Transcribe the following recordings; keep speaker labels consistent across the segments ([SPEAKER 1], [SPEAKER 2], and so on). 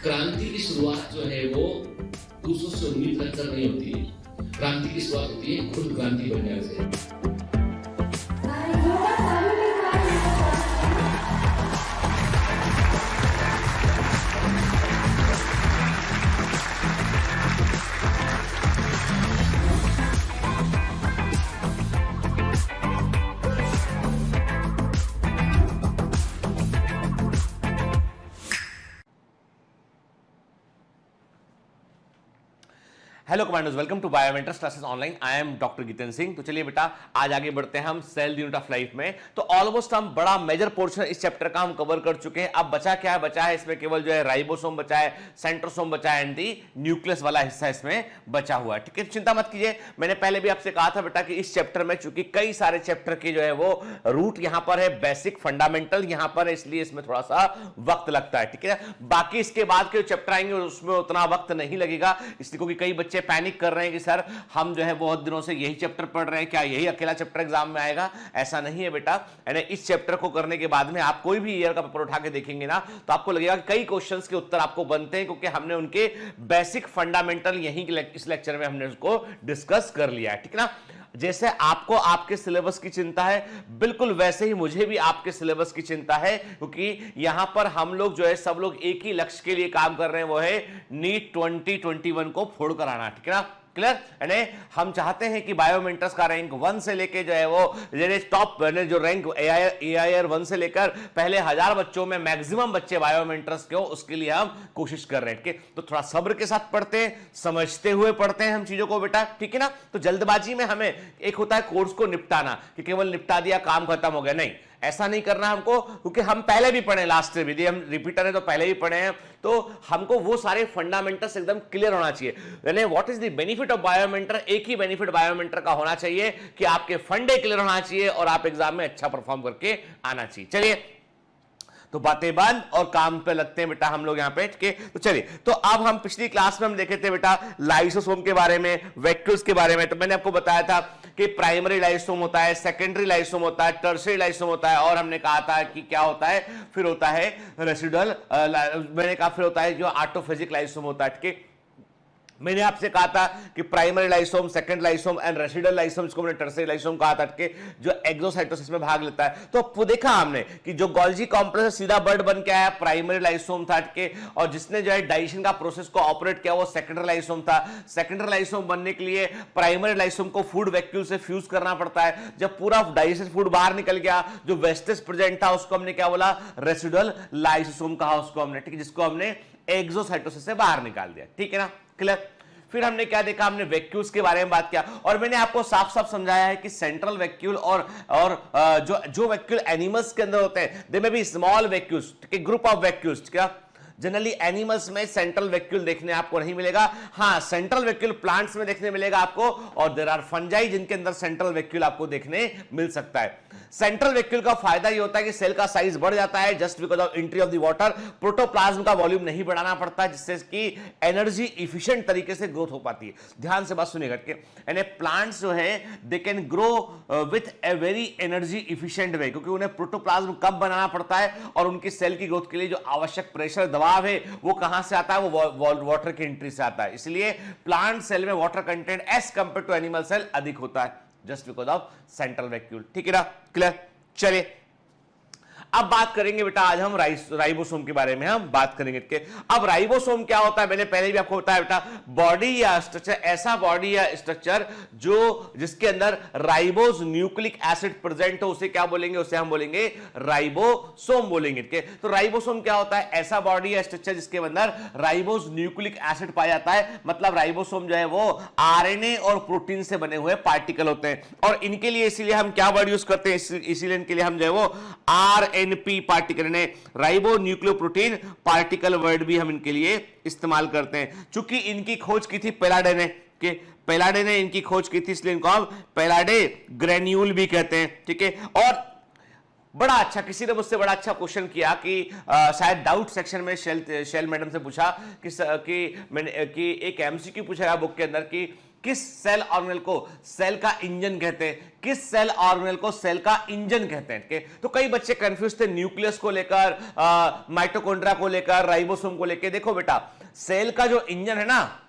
[SPEAKER 1] क्रांति की शुरुआत जो है वो दूसरों से उम्मीद रखकर नहीं होती है। क्रांति की शुरुआत होती है खुद क्रांति बनने से।
[SPEAKER 2] Hello commandos, welcome to Biomentors classes online. I am doctor Jitendra Singh. तो चलिए बेटा, आज आगे बढ़ते हैं हम सेल यूनिट ऑफ लाइफ में। तो ऑलमोस्ट हम बड़ा मेजर पोर्शन इस चैप्टर का हम कवर कर चुके हैं। अब बचा क्या है? बचा है इसमें केवल जो है राइबोसोम बचा है, सेंट्रोसोम बचा है एंड दी न्यूक्लियस वाला हिस्सा इसमें बचा हुआ है। ठीक है, चिंता मत कीजिए। मैंने पहले भी आपसे कहा था बेटा कि इस चैप्टर में चूंकि कई सारे चैप्टर की जो है वो रूट यहां पर है, बेसिक फंडामेंटल यहां पर है, इसलिए इसमें थोड़ा सा वक्त लगता है। ठीक है, बाकी इसके बाद के चैप्टर आएंगे उसमें उतना वक्त नहीं लगेगा, इसलिए क्योंकि कई बच्चे पैनिक कर रहे हैं कि सर हम जो है बहुत दिनों से यही चैप्टर पढ़ रहे हैं, क्या यही अकेला चैप्टर एग्जाम में आएगा? ऐसा नहीं है बेटा। यानी इस चैप्टर को करने के बाद में आप कोई भी ईयर का पेपर उठा के देखेंगे ना, तो आपको लगेगा कि कई क्वेश्चंस के उत्तर आपको बनते हैं, क्योंकि हमने उनके बेसिक फंडामेंटल यही इस लेक्चर में हमने उसको डिस्कस कर लिया है। ठीक है ना? जैसे आपको आपके सिलेबस की चिंता है, बिल्कुल वैसे ही मुझे भी आपके सिलेबस की चिंता है, क्योंकि यहां पर हम लोग जो है सब लोग एक ही लक्ष्य के लिए काम कर रहे हैं, वो है नीट 2021 को फोड़ कर आना। ठीक है ना? क्लियर? यानी हम चाहते हैं कि बायोमेंटर्स का रैंक 1 से लेके जो है वो टॉप जो रैंक AIR 1 से लेकर पहले 1000 बच्चों में मैक्सिमम बच्चे बायोमेंटर्स के हो, उसके लिए हम कोशिश कर रहे हैं। ठीक है, तो थोड़ा सब्र के साथ पढ़ते हैं, समझते हुए पढ़ते हैं हम चीजों को बेटा। ठीक है ना? तो जल्दबाजी में हमें एक होता है कोर्स को निपटाना कि केवल निपटा दिया काम खत्म हो गया, नहीं, ऐसा नहीं करना हमको, क्योंकि हम पहले भी पढ़े, लास्ट में भी हम रिपीटर है तो पहले भी पढ़े हैं, तो हमको वो सारे फंडामेंटल्स एकदम क्लियर होना चाहिए। यानी what is the benefit of biomentor? एक ही बेनिफिट बायोमेंटर का होना चाहिए कि आपके फंडे क्लियर होना चाहिए और आप एग्जाम में अच्छा परफॉर्म करके आना चाहिए। चलिए, तो बातें बंद और काम पे लगते हैं बेटा हम लोग यहां पे। ठीक है, तो चलिए, तो अब हम पिछली क्लास में हम देखे थे बेटा लाइसोसोम के बारे में, वैक्यूल्स के बारे में। तो मैंने आपको बताया था कि प्राइमरी लाइसोसोम होता है, सेकेंडरी लाइसोसोम होता है, टर्शियरी लाइसोसोम होता है, और हमने कहा था कि क्या होता है, फिर होता है रेसिडुअल, मैंने कहा फिर होता है जो ऑटोफेजिक लाइसोसोम होता है। ठीक है, मैंने आपसे कहा था कि प्राइमरी लाइसोम, सेकंड लाइसोम एंड रेसिडुअल लाइसोम, जिसको मैंने टर्शियरी लाइसोम कहा था, कि जो एक्सोसाइटोसिस में भाग लेता है। तो देखा हमने कि जो गोल्जी कॉम्प्लेक्स सीधा बर्ड बन के आया प्राइमरी लाइसोम था, और जिसने जो है डाइजेशन का प्रोसेस को ऑपरेट किया वो सेकेंडरी लाइसोम था। सेकेंडरी लाइसोम बनने के लिए प्राइमरी लाइसोम को फूड वैक्यूल से फ्यूज करना पड़ता है। जब पूरा डाइजेस्टेड फूड बाहर निकल गया, जो वेस्टेज प्रेजेंट था उसको हमने क्या बोला? रेसिडुअल लाइसोसोम कहा उसको हमने। ठीक है, जिसको हमने एक्सोसाइटोसिस से बाहर निकाल दिया। ठीक है ना? क्लियर? फिर हमने क्या देखा? हमने वैक्यूल्स के बारे में बात किया, और मैंने आपको साफ साफ समझाया है कि सेंट्रल वैक्यूल और जो वैक्यूल एनिमल्स के अंदर होते हैं, दे में be small vacuoles, group of vacuoles. क्या जनरली एनिमल्स में सेंट्रल वैक्यूल देखने आपको नहीं मिलेगा। हाँ, सेंट्रल वैक्यूल प्लांट्स में देखने मिलेगा आपको, और देयर आर फंजाई जिनके अंदर सेंट्रल वैक्यूल आपको देखने मिल सकता है। सेंट्रल वैक्यूल का फायदा ये होता है कि सेल का साइज बढ़ जाता है just because of entry of the water. Protoplasm का वॉल्यूम नहीं बढ़ाना पड़ता, जिससे कि एनर्जी इफिशिएंट तरीके से ग्रोथ हो पाती है। ध्यान से बात सुनिएगा के, यानी प्लांट्स जो है they can grow with a very energy efficient way, क्योंकि उन्हें प्रोटोप्लाज्म कब बनाना पड़ता है, और उनकी सेल की ग्रोथ के लिए जो आवश्यक प्रेशर दबाव है वो कहां से आता है? वो वाटर की एंट्री से आता है। इसलिए प्लांट सेल में water content as compare to animal cell अधिक होता है, just because of central vacuole. ठीक है ना? क्लियर? चलिए, अब बात करेंगे बेटा, आज हम राइबोसोम के बारे में हम बात करेंगे। अब राइबोसोम क्या होता है? मैंने पहले भी आपको बताया बेटा, बॉडी या स्ट्रक्चर, ऐसा बॉडी या स्ट्रक्चर जिसके अंदर राइबोस न्यूक्लिक एसिड प्रेजेंट हो, उसे क्या बोलेंगे? उसे हम बोलेंगे राइबोसोम बोलेंगे। तो राइबोसोम क्या होता है? ऐसा बॉडी या स्ट्रक्चर जिसके अंदर राइबोस न्यूक्लिक एसिड पाया जाता है। मतलब राइबोसोम जो है वो आरएनए और प्रोटीन से बने हुए पार्टिकल होते हैं, और इनके लिए इसीलिए हम क्या वर्ड यूज करते हैं? इसीलिए इनके लिए हम जो है वो RNP पार्टिकल ने राइबो न्यूक्लियोप्रोटीन पार्टिकल वर्ड भी हम इनके लिए इस्तेमाल करते हैं। चूंकि इनकी खोज की थी पेलाडे ने, पेलाडे ने इनकी खोज की थी, इसलिए इनको हम पेलाडे ग्रेन्यूल भी कहते हैं। ठीक है, और बड़ा अच्छा, किसी ने मुझसे बड़ा अच्छा क्वेश्चन किया कि शायद डाउट सेक्शन में शेल मैडम से पूछा कि एक एमसीक्यू पूछा गया बुक के अंदर कि किस सेल ऑर्गेनेल को सेल का इंजन कहते हैं, किस सेल ऑर्गेनेल को सेल का इंजन कहते हैं। ठीक है, तो कई बच्चे कंफ्यूज थे न्यूक्लियस को लेकर, माइटोकॉन्ड्रिया को लेकर, राइबोसोम को लेकर। देखो बेटा, सेल का जो इंजन है ना,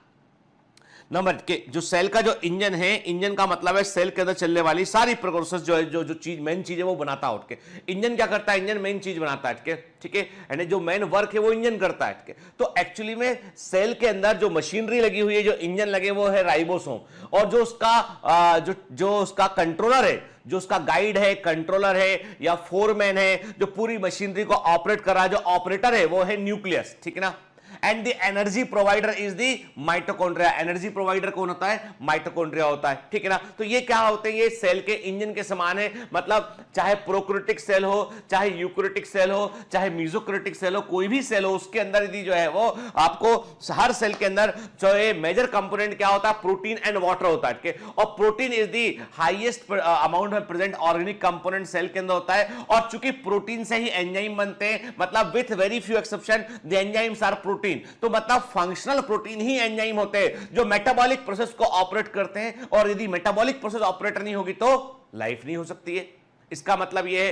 [SPEAKER 2] नंबर के जो सेल का जो इंजन है, इंजन का मतलब है सेल के अंदर चलने वाली सारी प्रोसेस जो है, जो चीज मेन चीज है वो बनाता है। उठ इंजन क्या करता है, इंजन मेन चीज बनाता है। ठीक है, यानी जो मेन वर्क है वो इंजन करता है। तो एक्चुअली में सेल के अंदर जो मशीनरी लगी हुई है, जो इंजन लगे, वो है राइबोसोम। और जो उसका जो उसका कंट्रोलर है, जो उसका गाइड है, कंट्रोलर है या फोरमैन है, जो पूरी मशीनरी को ऑपरेट कर रहा है, जो ऑपरेटर है, वो है न्यूक्लियस। ठीक है ना। And the energy provider is the mitochondria. Energy provider कौन होता है, माइटोकॉन्ड्रिया होता है। ठीक है ना। तो ये क्या होते हैं, ये सेल के इंजन के समान है। मतलब चाहे प्रोकैरियोटिक सेल हो, चाहे यूकैरियोटिक सेल हो, चाहे मेसोकैरियोटिक सेल हो, कोई भी सेल हो, उसके अंदर यदि जो है वो आपको हर सेल के अंदर जो है मेजर कंपोनेंट क्या होता है, प्रोटीन एंड वाटर होता है। और protein is the highest amount में प्रेजेंट ऑर्गेनिक कंपोनेंट सेल के अंदर होता है। और चूंकि प्रोटीन से ही एंजाइम बनते हैं, मतलब with very few exception the enzymes are protein. तो मतलब फंक्शनल प्रोटीन ही एंजाइम होते हैं जो मेटाबॉलिक प्रोसेस को ऑपरेट करते हैं। और यदि मेटाबॉलिक प्रोसेस ऑपरेट नहीं होगी तो लाइफ नहीं हो सकती है। इसका मतलब यह है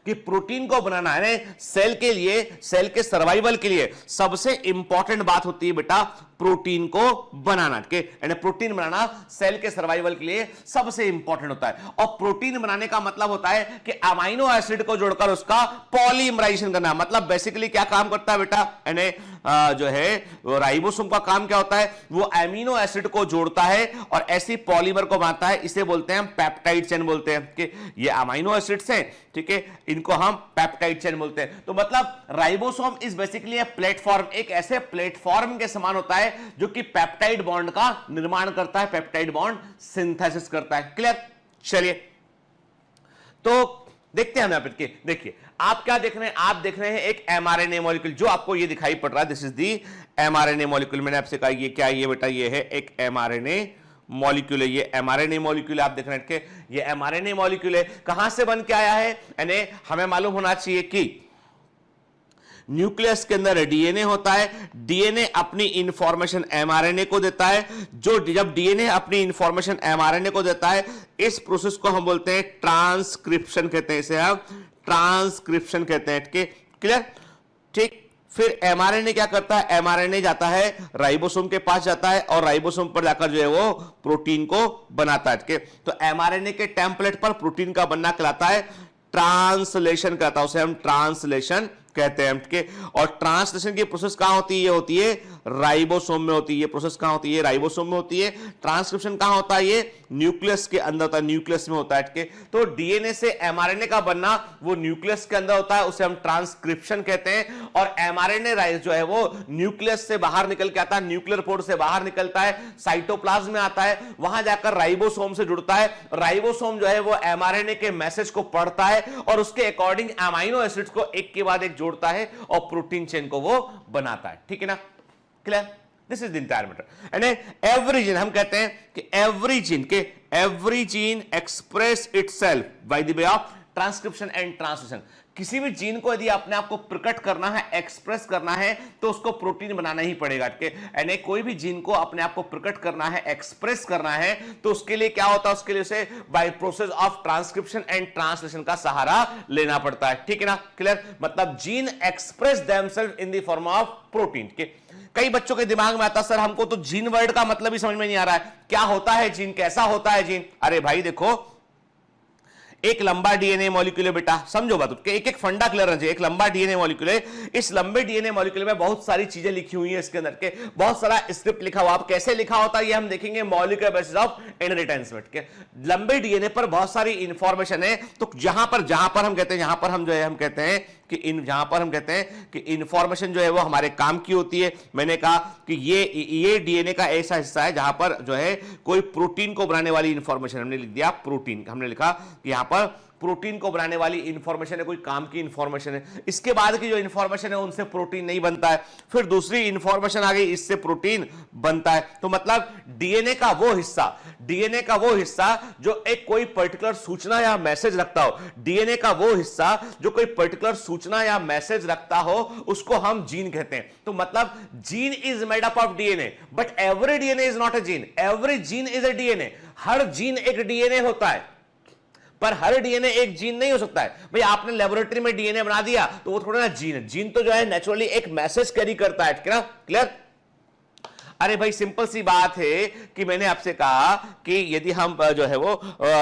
[SPEAKER 2] कि प्रोटीन को बनाना है सेल के लिए, सेल के सर्वाइवल के लिए सबसे इंपॉर्टेंट बात होती है बेटा प्रोटीन को बनाना। यानी प्रोटीन बनाना सेल के सर्वाइवल के लिए सबसे इंपॉर्टेंट होता है। और प्रोटीन बनाने का मतलब होता है कि अमाइनो एसिड को जोड़कर उसका पॉलीमराइजेशन करना। मतलब बेसिकली क्या काम करता है बेटा, यानी जो है राइबोसोम का काम क्या होता है, वो अमीनो एसिड को जोड़ता है और ऐसी पॉलीमर को बनाता है। इसे बोलते हैं हम पेप्टाइड चेन बोलते हैं कि ये अमीनो एसिड्स हैं। ठीक है, इनको हम पेप्टाइड चेन बोलते हैं। तो मतलब ribosome is basically a platform, एक ऐसे प्लेटफॉर्म के समान होता है जो कि पेप्टाइड बॉन्ड का निर्माण करता है, पेप्टाइड बॉन्ड सिंथेसिस करता है। क्लियर। चलिए तो देखते हैं हम यहां पर। देखिए आप क्या देख रहे हैं, आप देख रहे हैं एक एमआरएनए मॉलिक्यूल जो आपको ये दिखाई पड़ रहा है। This is the mRNA molecule. मैंने आपसे कहा ये क्या, ये बेटा ये है एक एमआरएनए मॉलिक्यूल है। ये एमआरएनए मॉलिक्यूल आप देख रहे हैं कि ये एमआरएनए मॉलिक्यूल है। कहां से बन के आया है, यानी हमें मालूम होना चाहिए कि न्यूक्लियस के अंदर डीएनए होता है। डीएनए अपनी इंफॉर्मेशन एमआरएनए को देता है। जब डीएनए अपनी इंफॉर्मेशन एमआरएनए को देता है, इस प्रोसेस को हम बोलते हैं ट्रांसक्रिप्शन कहते हैं। इसे हम ट्रांसक्रिप्शन कहते हैं। क्लियर। ठीक। फिर एमआरएनए क्या करता है, एमआरएनए जाता है राइबोसोम के पास जाता है और राइबोसोम पर जाकर जो है वो प्रोटीन को बनाता है। तो एमआरएनए के टेम्पलेट पर प्रोटीन का बनना कहलाता है ट्रांसलेशन कहता है। उसे हम ट्रांसलेशन कहते हैं। और ट्रांसलेशन की प्रोसेस कहां होती है, ये होती है राइबोसोम में होती है। ये प्रोसेस कहां होती है, राइबोसोम में होती है। ट्रांसक्रिप्शन कहां होता है, ये न्यूक्लियस के अंदर होता है, न्यूक्लियस में होता है। तो डीएनए से एमआरएनए का बनना वो न्यूक्लियस के अंदर होता है, उसे हम ट्रांसक्रिप्शन कहते हैं। और एमआरएनए जो है वो न्यूक्लियस से बाहर निकल के आता है, न्यूक्लियर पोर्ट से बाहर निकलता है, साइटोप्लाज्म में आता है, वहां जाकर राइबोसोम से जुड़ता है। राइबोसोम जो है वो एमआरएनए के मैसेज को पढ़ता है और उसके अकॉर्डिंग अमीनो एसिड्स को एक के बाद एक जोड़ता है और प्रोटीन चेन को वो बनाता है। ठीक है ना। Clear. This is the entire matter. And every gene, हम कहते हैं कि every gene express itself by the way of transcription and translation. किसी भी जीन को यदि अपने आप को प्रकट करना है, एक्सप्रेस करना है, तो उसको प्रोटीन बनाना ही पड़ेगा। यानी कोई भी जीन को अपने आप को प्रकट करना है, एक्सप्रेस करना है, तो उसके लिए क्या होता है, उसके लिए उसे by process of transcription and translation का सहारा लेना पड़ता है। ठीक है ना। क्लियर। मतलब gene express themself in the form of protein. कई बच्चों के दिमाग में आता सर हमको तो जीन वर्ड का मतलब ही समझ में नहीं आ रहा है, क्या होता है जीन, कैसा होता है जीन। अरे भाई देखो, एक लंबा डीएनए मॉलिक्यूल है बेटा, समझो बात, एक एक फंडा क्लियर रहना चाहिए। एक लंबा डीएनए मॉलिक्यूल है, इस लंबे डीएनए मॉलिक्यूल में बहुत सारी चीजें लिखी हुई है, इसके अंदर के बहुत सारा स्क्रिप्ट लिखा हुआ। आप कैसे लिखा होता है ये हम देखेंगे मॉलिक्यूलर बेसिस ऑफ इनहेरिटेंस के। लंबे डीएनए पर बहुत सारी इंफॉर्मेशन है। तो जहां पर हम कहते हैं, यहां पर हम जो है हम कहते हैं कि जहां पर हम कहते हैं कि इंफॉर्मेशन जो है वो हमारे काम की होती है। मैंने कहा कि ये डीएनए का ऐसा हिस्सा है जहां पर जो है कोई प्रोटीन को बनाने वाली इंफॉर्मेशन, हमने लिख दिया प्रोटीन, हमने लिखा कि यहां पर प्रोटीन को बनाने वाली इंफॉर्मेशन है, कोई काम की इंफॉर्मेशन है। इसके बाद की जो इंफॉर्मेशन है उनसे प्रोटीन नहीं बनता है। फिर दूसरी इंफॉर्मेशन आ गई, इससे प्रोटीन बनता है। तो मतलब डीएनए का वो हिस्सा जो एक कोई पर्टिकुलर सूचना या मैसेज रखता हो, डीएनए का वो हिस्सा जो कोई पर्टिकुलर सूचना या मैसेज रखता हो, उसको हम जीन कहते हैं। तो मतलब gene is made up of DNA, but every DNA is not a gene, every gene is a DNA. Her gene एक डीएनए होता है, पर हर डीएनए एक जीन नहीं हो सकता है। भाई आपने लेबोरेटरी में डीएनए बना दिया तो वो थोड़ा ना जीन है। जीन तो जो है नेचुरली एक मैसेज कैरी करता है, क्लियर? अरे भाई सिंपल सी बात है कि मैंने आपसे कहा कि यदि हम जो है वो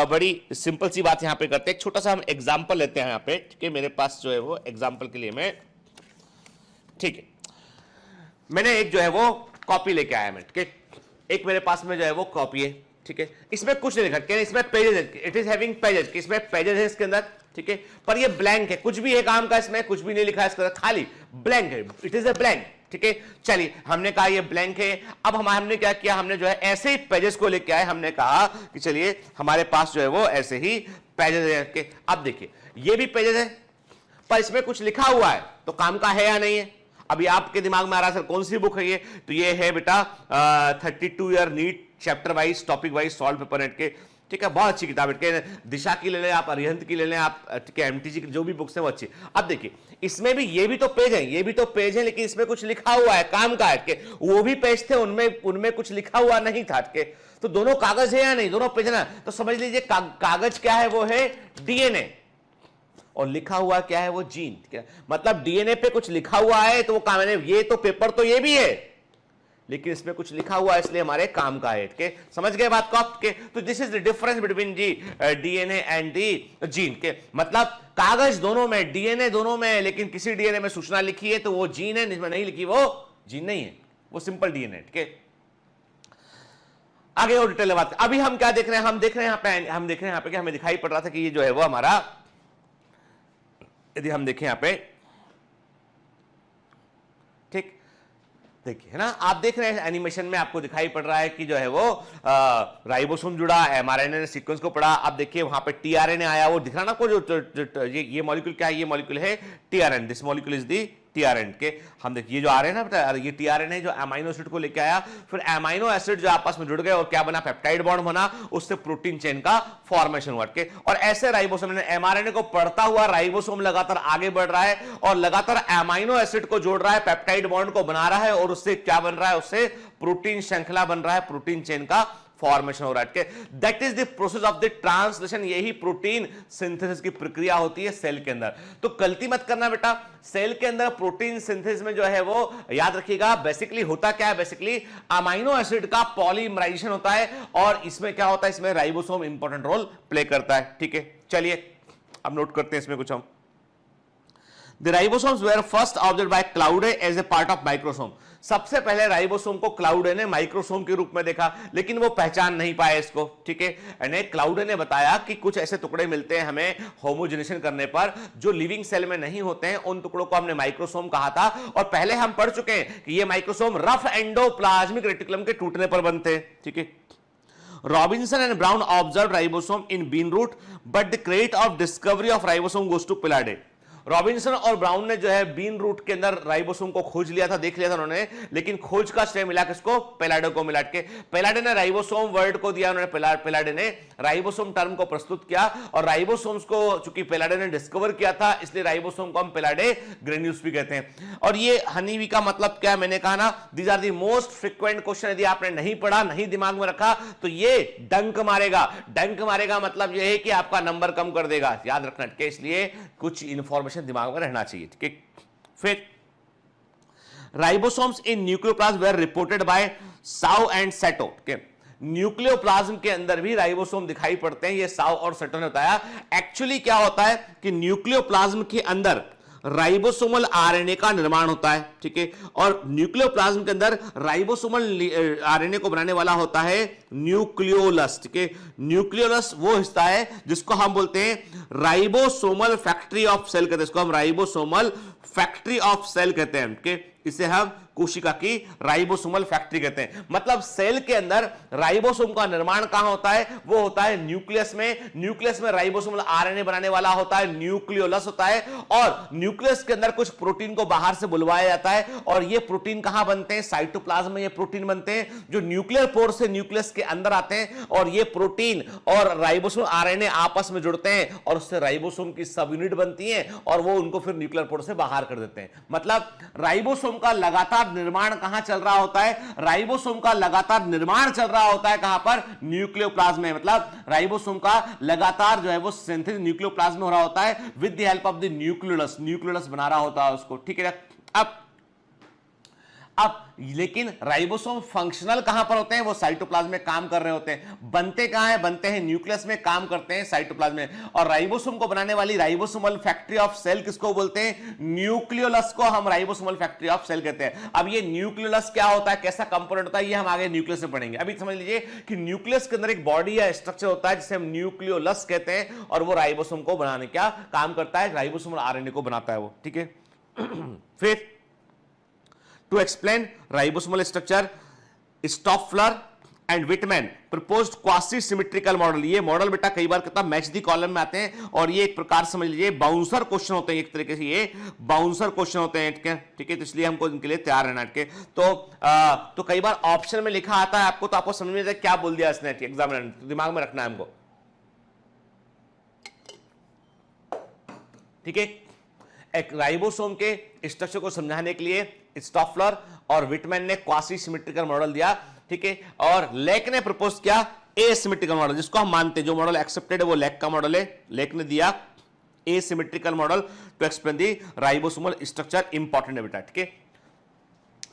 [SPEAKER 2] बड़ी सिंपल सी बात यहां पे करते हैं। एक छोटा सा हम एग्जांपल लेते हैं यहां पे, ठीक है? मेरे पास जो है वो एग्जांपल के लिए मैं, ठीक है, मैंने एक जो है वो कॉपी लेके आया, मैं, ठीक है? एक मेरे पास में जो है वो कॉपी है, ठीक है? इसमें कुछ नहीं लिखा, इसमें पेजेस है, इट इज हैविंग पेजेस, इसमें पेजेस है इसके अंदर, ठीक है? पर ये ब्लैंक है, कुछ भी है काम का, इसमें कुछ भी नहीं लिखा है इसके अंदर, खाली ब्लैंक है, इट इज अ ब्लैंक, ठीक है? चलिए हमने कहा ये ब्लैंक है। अब हमने क्या किया, हमने जो है ऐसे ही पेजेस को लेके आए। हमने कहा कि चलिए हमारे पास जो है वो ऐसे ही पेजेस है। अब देखिए ये भी पेजेस है, पर इसमें कुछ लिखा हुआ है, तो काम का है या नहीं है? अभी आपके दिमाग में आ रहा है सर कौन सी बुक है ये? तो ये है बेटा 32 year NEET chapter wise topic wise solve paper NEET के, ठीक है? बहुत अच्छी किताब है, दिशा की ले लें आप, अरिहंत की ले लें आप, ठीक है? एमटीजी की जो भी बुक्स है वो अच्छी। अब देखिए इसमें भी ये भी तो पेज है, ये भी तो पेज है, लेकिन इसमें कुछ लिखा हुआ है, काम का है। वो भी पेज थे, उनमें कुछ लिखा हुआ नहीं था, तो दोनों कागज है या नहीं? दोनों पेज है ना? तो समझ लीजिए कागज क्या है, वो है डीएनए, और लिखा हुआ क्या है, वो जीन, ठीक है? मतलब डीएनए पे कुछ लिखा हुआ है तो वो काम है, ये तो पेपर तो ये भी है, लेकिन इसमें कुछ लिखा हुआ है इसलिए हमारे काम का है, ठीक है? समझ गए बात को आप? के तो this is the difference between DNA and the gene के। मतलब कागज दोनों में, डीएनए दोनों में है, लेकिन किसी डीएनए में सूचना लिखी है तो वो जीन है, जिसमें नहीं लिखी वो जीन नहीं है, वो सिंपल डीएनए, ठीक है? आगे और डिटेल बात। अभी हम क्या देख रहे हैं, हम देख रहे हैं यहाँ पे कि हमें दिखाई पड़ रहा था कि ये जो है वो हमारा, यदि हम देखें यहां पे, ठीक, देखिए है ना, आप देख रहे हैं एनिमेशन में आपको दिखाई पड़ रहा है कि जो है वो राइबोसोम जुड़ा, एमआरएनए ने सीक्वेंस को पढ़ा। आप देखिए वहां पे टीआरएनए आया, वो दिख रहा ना आपको, जो ये मॉलिक्यूल क्या है, ये मॉलिक्यूल है TRN, this molecule is the TRN के। हम देखिए ये जो आ रहे हैं ना, ये टीआरएन है जो अमाइनो एसिड को लेके आया, फिर अमाइनो एसिड जो आपस में जुड़ गए और क्या बना, पेप्टाइड बॉन्ड बना, उससे प्रोटीन चेन का फॉर्मेशन हुआ के। और ऐसे राइबोसोम ने एमआरएनए को पढ़ता हुआ राइबोसोम लगातार आगे बढ़ रहा है और लगातार अमाइनो एसिड को जोड़ रहा है, पेप्टाइड बॉन्ड को बना रहा है, और उससे क्या बन रहा है, उससे प्रोटीन श्रृंखला बन रहा है, प्रोटीन चेन का फॉर्मेशन हो रहा है। That is the process of the translation, यही प्रोटीन सिंथेसिस की प्रक्रिया होती है सेल के अंदर। तो गलती मत करना बेटा, सेल के अंदर प्रोटीन सिंथेसिस में जो है वो याद रखिएगा बेसिकली होता क्या है, बेसिकली अमाइनो एसिड का पॉलीमराइजेशन होता है, और इसमें क्या होता है, इसमें राइबोसोम इंपॉर्टेंट रोल प्ले करता है, ठीक है? चलिए अब नोट करते हैं इसमें कुछ हम। The ribosomes were first observed by Claude as a part of microsome. सबसे पहले राइबोसोम को क्लाउडे ने माइक्रोसोम के रूप में देखा, लेकिन वो पहचान नहीं पाए इसको, ठीक है? यानी क्लाउडे ने बताया कि कुछ ऐसे टुकड़े मिलते हैं हमें होमोजेनेशन करने पर जो लिविंग सेल में नहीं होते हैं, उन टुकड़ों को हमने माइक्रोसोम कहा था। और पहले हम पढ़ चुके हैं कि ये माइक्रोसोम रफ एंडोप्लाज्मिक रेटिकुलम के टूटने पर बनते हैं, ठीक है? Robinson and Brown observed ribosome in bean root, but the credit of discovery of ribosome goes to Pillade. Robinson और ब्राउन ने जो है बीन रूट के अंदर राइबोसोम को खोज लिया था, देख लिया था उन्होंने, लेकिन खोज का श्रेय मिला किसको, पेलाडे को मिला के। पेलाडे ने राइबोसोम वर्ड को दिया, उन्होंने पेलाडे ने राइबोसोम टर्म को प्रस्तुत किया, और राइबोसोम्स को चूंकि पेलाडे ने डिस्कवर किया था, इसलिए राइबोसोम को हम पेलाडे ग्रेन्यूल्स भी कहते हैं। और ये हनीबी का मतलब क्या है, मैंने कहा ना, these are the most frequent question. यदि आपने नहीं पढ़ा, नहीं दिमाग में रखा, तो ये डंक मारेगा। डंक मारेगा मतलब ये है कि आपका नंबर कम कर देगा, याद रखना, ठीक है? इसलिए कुछ इंफॉर्मेशन दिमाग में रहना चाहिए, ठीक है? फिर ribosomes in nucleoplasm were reported by Sau and Seto, ठीक है? न्यूक्लियोप्लाज्म के अंदर भी राइबोसोम दिखाई पड़ते हैं, ये साउ और सेटो ने बताया। एक्चुअली क्या होता है कि न्यूक्लियोप्लाज्म के अंदर राइबोसोमल आरएनए का निर्माण होता है, ठीक है? और न्यूक्लियोप्लाज्म के अंदर राइबोसोमल आरएनए को बनाने वाला होता है न्यूक्लियोलस, ठीक है? न्यूक्लियोलस वो हिस्सा है जिसको हम बोलते हैं राइबोसोमल फैक्ट्री ऑफ सेल कहते हैं, इसको हम राइबोसोमल फैक्ट्री ऑफ सेल कहते हैं, ठीक है? इसे हम कोशिका की राइबोसोमल फैक्ट्री कहते हैं। मतलब सेल के अंदर राइबोसोम का निर्माण कहां होता है? वो होता है न्यूक्लियस में। न्यूक्लियस में राइबोसोमल आरएनए बनाने वाला होता है न्यूक्लियोलस होता है, और न्यूक्लियस के अंदर कुछ प्रोटीन को बाहर से बुलवाया जाता है, और ये प्रोटीन कहां बनते हैं? साइटोप्लाज्म में ये प्रोटीन बनते हैं जो न्यूक्लियर पोर से न्यूक्लियस के अंदर आते हैं, और ये प्रोटीन और राइबोसोम आरएनए आपस में जुड़ते हैं और उससे राइबोसोम की सब यूनिट बनती है, और वो उनको फिर न्यूक्लियर पोर से बाहर कर देते हैं। मतलब राइबोसोम का लगातार निर्माण कहां चल रहा होता है? राइबोसोम का लगातार निर्माण चल रहा होता है कहां पर? न्यूक्लियोप्लाज्म में। मतलब राइबोसोम का लगातार जो है वो सिंथेसिस न्यूक्लियोप्लाज्म में हो रहा होता है with the help of the nucleolus. Nucleolus बना रहा होता है उसको, ठीक है। अब लेकिन राइबोसोम फंक्शनल कहां पर होते हैं? वो साइटोप्लाज्म में काम कर रहे होते हैं। बनते कहां है? बनते हैं न्यूक्लियस में, काम करते हैं साइटोप्लाज्म में। और राइबोसोम को बनाने वाली राइबोसोमल फैक्ट्री ऑफ सेल किसको बोलते हैं? न्यूक्लियोलस को हम राइबोसोमल फैक्ट्री ऑफ सेल कहते हैं। अब ये न्यूक्लियोलस क्या होता है, कैसा कंपोनेंट होता है, ये हम आगे न्यूक्लियस में पढ़ेंगे। अभी समझ लीजिए कि न्यूक्लियस के अंदर एक बॉडी या स्ट्रक्चर होता है जिसे हम न्यूक्लियोलस कहते हैं, और वो राइबोसोम को बनाने का काम करता है, राइबोसोमल आरएनए को बनाता है वो, ठीक है। फिर to explain ribosomal structure, Stoffler and Whitman proposed quasi symmetrical model। ये मॉडल बेटा कई बार कितना मैच दी कॉलम में आते हैं, और ये एक प्रकार समझ लीजिए बाउंसर क्वेश्चन होते हैं, एक तरीके से ये बाउंसर क्वेश्चन होते हैं, ठीक है। तो इसलिए हमको इनके लिए तैयार रहना, ठीक है। तो कई बार ऑप्शन में लिखा आता है आपको, तो आपको समझ में आता है क्या बोल दिया इसने एग्जामिनर ने, तो दिमाग में रखना है हमको, ठीक है। एक राइबोसोम के स्ट्रक्चर को समझाने के लिए स्टॉफलर और विटमैन ने क्वासी सिमेट्रिकल मॉडल दिया, ठीक है। और लेक ने प्रपोज किया एसिमेट्रिकल मॉडल, जिसको हम मानते हैं, जो मॉडल एक्सेप्टेड है वो लेक का मॉडल है। लेक ने दिया asymmetrical model to explain the ribosomal structure. Important है बेटा, ठीक है।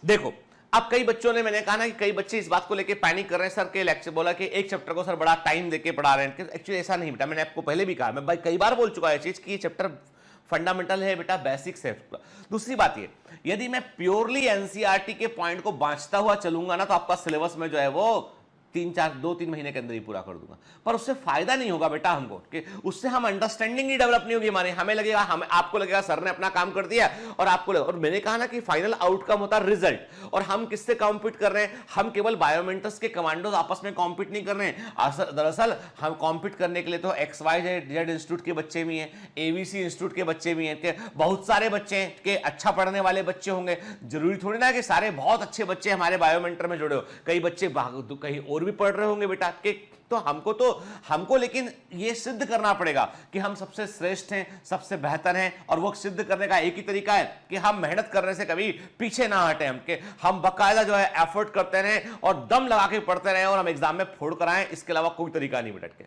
[SPEAKER 2] देखो अब कई बच्चों ने, मैंने कहा ना कि कई बच्चे इस बात को लेके पैनिक कर रहे हैं, सर के लेक्चर बोला कि एक चैप्टर को सर बड़ा टाइम देके पढ़ा रहे हैं। एक्चुअली ऐसा नहीं बेटा, मैंने आपको पहले भी कहा, मैं भाई कई बार बोल चुका है चीज कि ये चैप्टर फंडामेंटल है बेटा, बेसिक्स है। दूसरी बात ये, यदि मैं प्योरली एनसीईआरटी के पॉइंट को बांचता हुआ चलूंगा ना, तो आपका सिलेबस में जो है वो 2-3 महीने के अंदर ही पूरा कर दूंगा, पर उससे फायदा नहीं होगा बेटा हमको, कि उससे हम अंडरस्टैंडिंग ही डेवलप नहीं होगी हमारे। हमें लगेगा, हमें आपको लगेगा सर ने अपना काम कर दिया, और आपको और मैंने कहा ना कि फाइनल आउटकम होता है रिजल्ट। और हम किससे कॉम्पीट कर रहे हैं? हम केवल बायोमेंटर्स के कमांडोज आपस में कॉम्पीट नहीं कर रहे हैं। दरअसल हम कॉम्पीट करने के लिए तो XYZ इंस्टीट्यूट के बच्चे भी हैं, ABC इंस्टीट्यूट के बच्चे भी हैं, बहुत सारे बच्चे हैं कि अच्छा पढ़ने वाले बच्चे होंगे। जरूरी थोड़ी ना कि सारे बहुत अच्छे बच्चे हमारे बायोमेंटर में जुड़े हो, कई बच्चे कहीं और भी पढ़ रहे होंगे बेटा के। तो हमको लेकिन ये सिद्ध करना पड़ेगा कि हम सबसे श्रेष्ठ हैं, सबसे बेहतर हैं, और वो सिद्ध करने का एक ही तरीका है कि हम मेहनत करने से कभी पीछे ना हटें, हम बकायदा जो है एफर्ट करते रहें और दम लगा के पढ़ते रहें, और हम एग्जाम में फोड़ कर आएं। इसके अलावा कोई तरीका नहीं बेटा के।